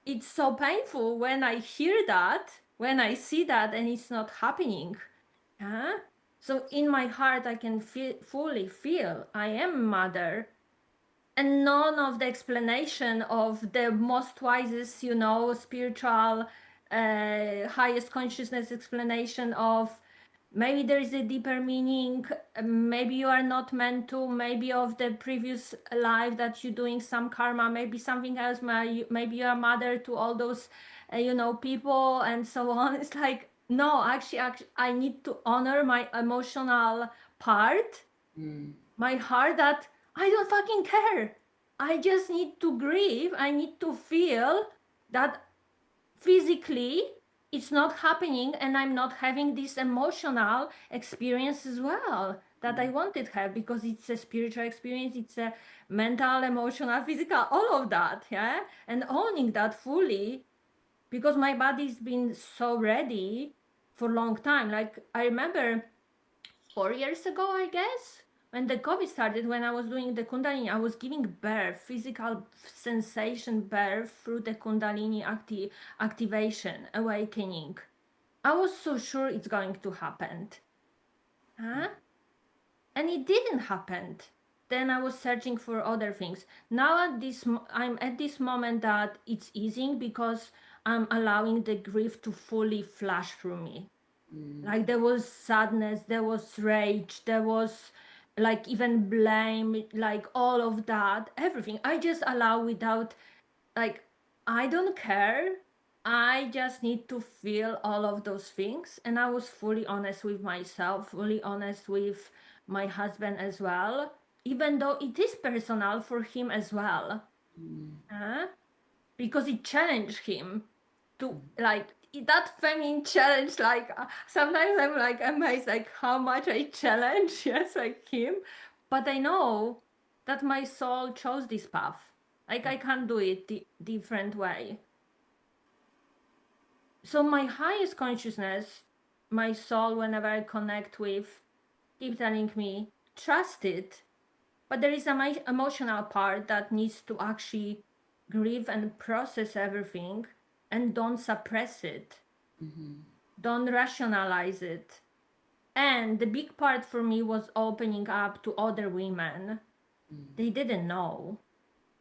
it's so painful when I hear that, when I see that, and it's not happening. Huh? So in my heart I can fully feel I am mother, and none of the explanation of the most wisest, spiritual, highest consciousness explanation of maybe there is a deeper meaning, maybe you are not meant to, maybe of the previous life that you're doing some karma, maybe something else, maybe you're a mother to all those people and so on. It's like, no, actually I need to honor my emotional part, my heart, that I don't fucking care. I just need to grieve. I need to feel that physically it's not happening, and I'm not having this emotional experience as well that I wanted to have, because it's a spiritual experience, it's a mental, emotional, physical, all of that, yeah. And owning that fully, because my body's been so ready for a long time. Like I remember 4 years ago, I guess, when the COVID started, when I was doing the Kundalini, I was giving birth, physical sensation birth through the Kundalini activation, awakening. I was so sure it's going to happen. Huh? And it didn't happen. Then I was searching for other things. Now I'm at this moment that it's easing because I'm allowing the grief to fully flash through me. Like there was sadness, there was rage, there was like even blame, like all of that, everything. I just allow without, like, I don't care. I just need to feel all of those things. And I was fully honest with myself, fully honest with my husband as well, even though it is personal for him as well. Huh? Because it challenged him to like that feminine challenge. Like sometimes I'm like amazed like how much I challenge, yes, like him, but I know that my soul chose this path. Like I can't do it different way. So my highest consciousness, my soul, whenever I connect with, keep telling me trust it. But there is a emotional part that needs to actually grieve and process everything, and don't suppress it. Don't rationalize it. And the big part for me was opening up to other women. They didn't know.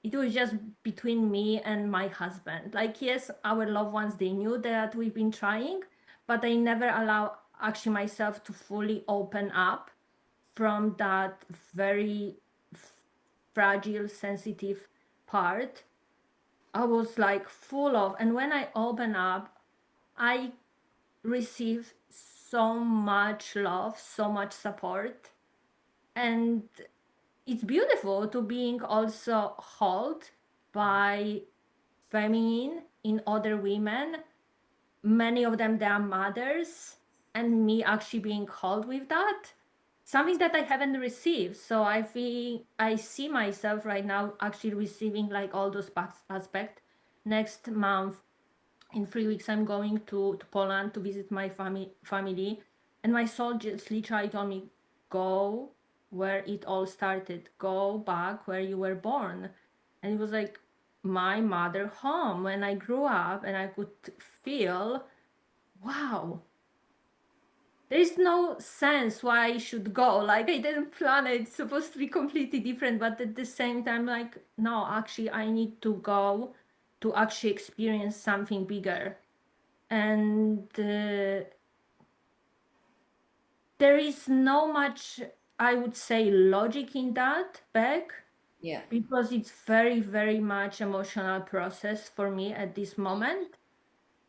It was just between me and my husband. Like, yes, our loved ones, they knew that we've been trying, but I never allow actually myself to fully open up from that very fragile, sensitive part. I was like full of, and when I open up, I receive so much love, so much support. And it's beautiful to being also held by feminine in other women. Many of them, they are mothers, and me actually being held with that. Something that I haven't received. So I feel I see myself right now actually receiving like all those aspects. Next month, in 3 weeks, I'm going to Poland to visit my family. And my soul just literally told me, go where it all started, go back where you were born. And it was like my mother home when I grew up, and I could feel, wow, there's no sense why I should go. Like I didn't plan it. It's supposed to be completely different, but at the same time, like, no, actually I need to go to actually experience something bigger. And there is no much, I would say, logic in that, Beck, Yeah. because it's very, very much emotional process for me at this moment.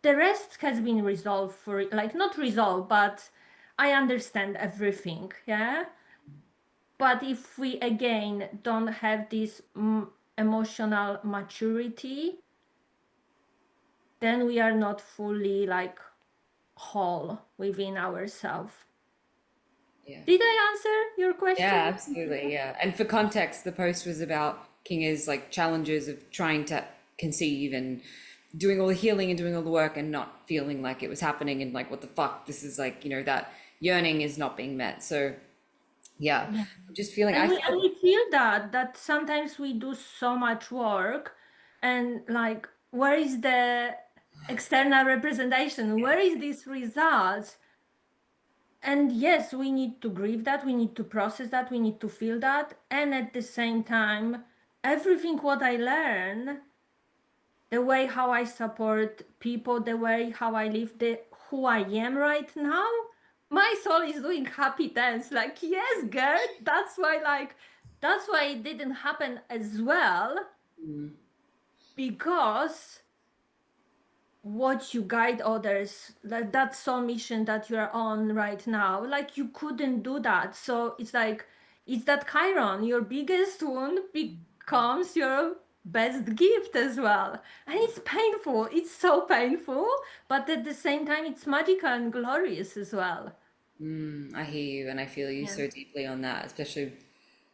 The rest has been resolved for, like, not resolved, but I understand everything, yeah. But if we again don't have this emotional maturity, then we are not fully like whole within ourselves. Yeah. Did I answer your Yeah, question? absolutely. Yeah. And for context, the post was about Kinga's like challenges of trying to conceive and doing all the healing and doing all the work and not feeling like it was happening and like, what the fuck? This is like, that yearning is not being met. So yeah, Yeah. I'm just feeling, And I we feel, feel that sometimes we do so much work, and like where is the external representation? Where is this results? And yes, we need to grieve that, we need to process that, we need to feel that. And at the same time, everything what I learn, the way how I support people, the way how I live, the who I am right now, my soul is doing happy dance. Like, yes, girl, that's why it didn't happen as well, because what you guide others, like that soul mission that you're on right now, like you couldn't do that. So it's like it's that chiron, your biggest wound becomes your best gift as well. And it's painful, it's so painful, but at the same time it's magical and glorious as well. I hear you and I feel you Yeah. so deeply on that, especially,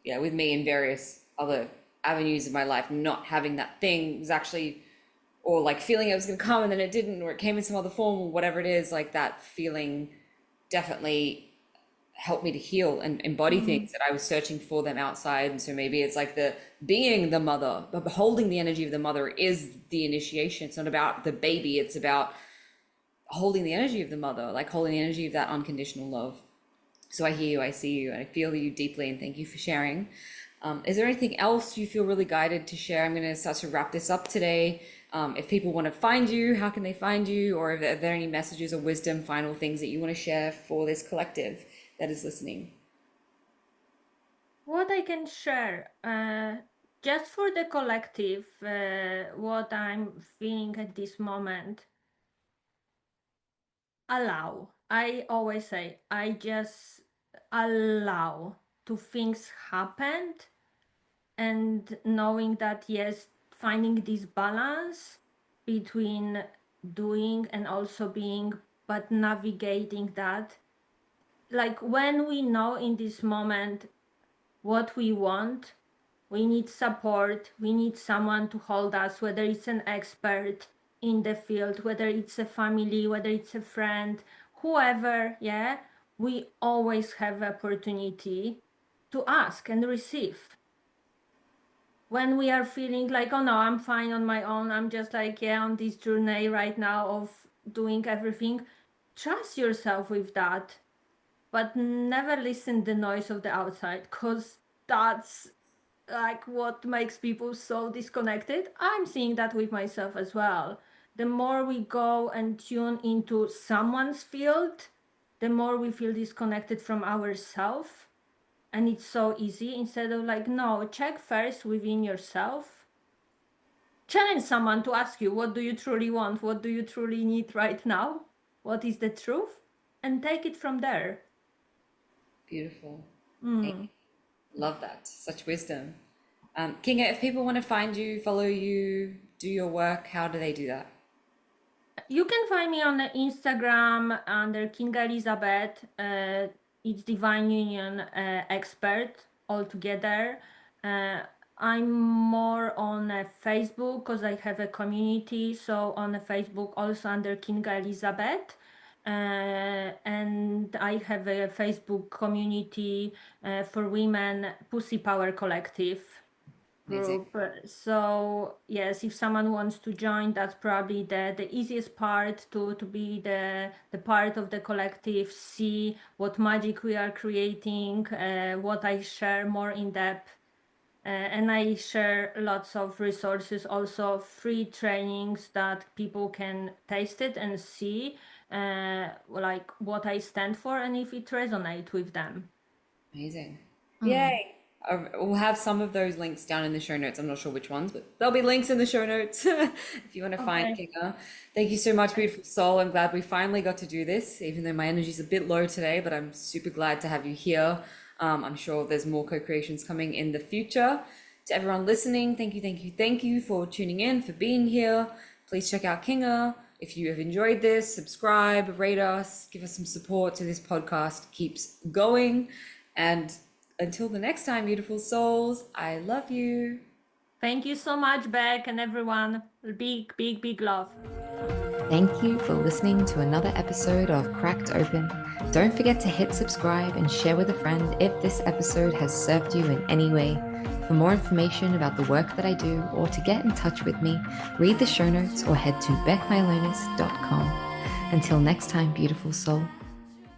yeah, with me in various other avenues of my life, not having that thing was actually or like feeling it was going to come and then it didn't, or it came in some other form, or whatever it is, like that feeling definitely helped me to heal and embody things that I was searching for them outside. And so maybe it's like the being the mother, but holding the energy of the mother is the initiation. It's not about the baby, it's about holding the energy of the mother, like holding the energy of that unconditional love. So I hear you, I see you, and I feel you deeply, and thank you for sharing. Is there anything else you feel really guided to share? I'm going to start to wrap this up today. If people want to find you, how can they find you? Or are there any messages or wisdom, final things that you want to share for this collective that is listening? What I can share, just for the collective, what I'm feeling at this moment, allow. I always say, I just allow to things happen, and knowing that, yes, finding this balance between doing and also being, but navigating that. Like when we know in this moment what we want, we need support, we need someone to hold us, whether it's an expert in the field, whether it's a family, whether it's a friend, whoever, yeah, we always have opportunity to ask and receive. When we are feeling like, oh no, I'm fine on my own, I'm just like, yeah, on this journey right now of doing everything, trust yourself with that, but never listen the noise of the outside, because that's like what makes people so disconnected. I'm seeing that with myself as well. The more we go and tune into someone's field, the more we feel disconnected from ourselves. And it's so easy, instead of like, no, check first within yourself. Challenge someone to ask you, what do you truly want? What do you truly need right now? What is the truth? And take it from there. Beautiful. Thank you. Love that. Such wisdom. Kinga, if people want to find you, follow you, do your work, how do they do that? You can find me on Instagram under Kinga Elizabeth. It's Divine Union expert altogether. I'm more on Facebook because I have a community. So on Facebook also under Kinga Elizabeth. And I have a Facebook community for women, Pussy Power Collective Amazing. group. So yes, if someone wants to join, that's probably the easiest part to be the part of the collective, see what magic we are creating, what I share more in depth. And I share lots of resources, also free trainings that people can taste it and see like what I stand for and if it resonates with them. Amazing. Mm. Yay. We'll have some of those links down in the show notes. I'm not sure which ones, but there'll be links in the show notes if you want to find Okay. Kinga. Thank you so much, beautiful soul. I'm glad we finally got to do this, even though my energy's a bit low today, but I'm super glad to have you here. I'm sure there's more co-creations coming in the future. To everyone listening, thank you, thank you, thank you for tuning in, for being here. Please check out Kinga. If you have enjoyed this, subscribe, rate us, give us some support so this podcast keeps going. And until the next time, beautiful souls, I love you. Thank you so much, Beck, and everyone. Big, big, big love. Thank you for listening to another episode of Cracked Open. Don't forget to hit subscribe and share with a friend if this episode has served you in any way. For more information about the work that I do or to get in touch with me, read the show notes or head to beckmylonas.com. Until next time, beautiful soul.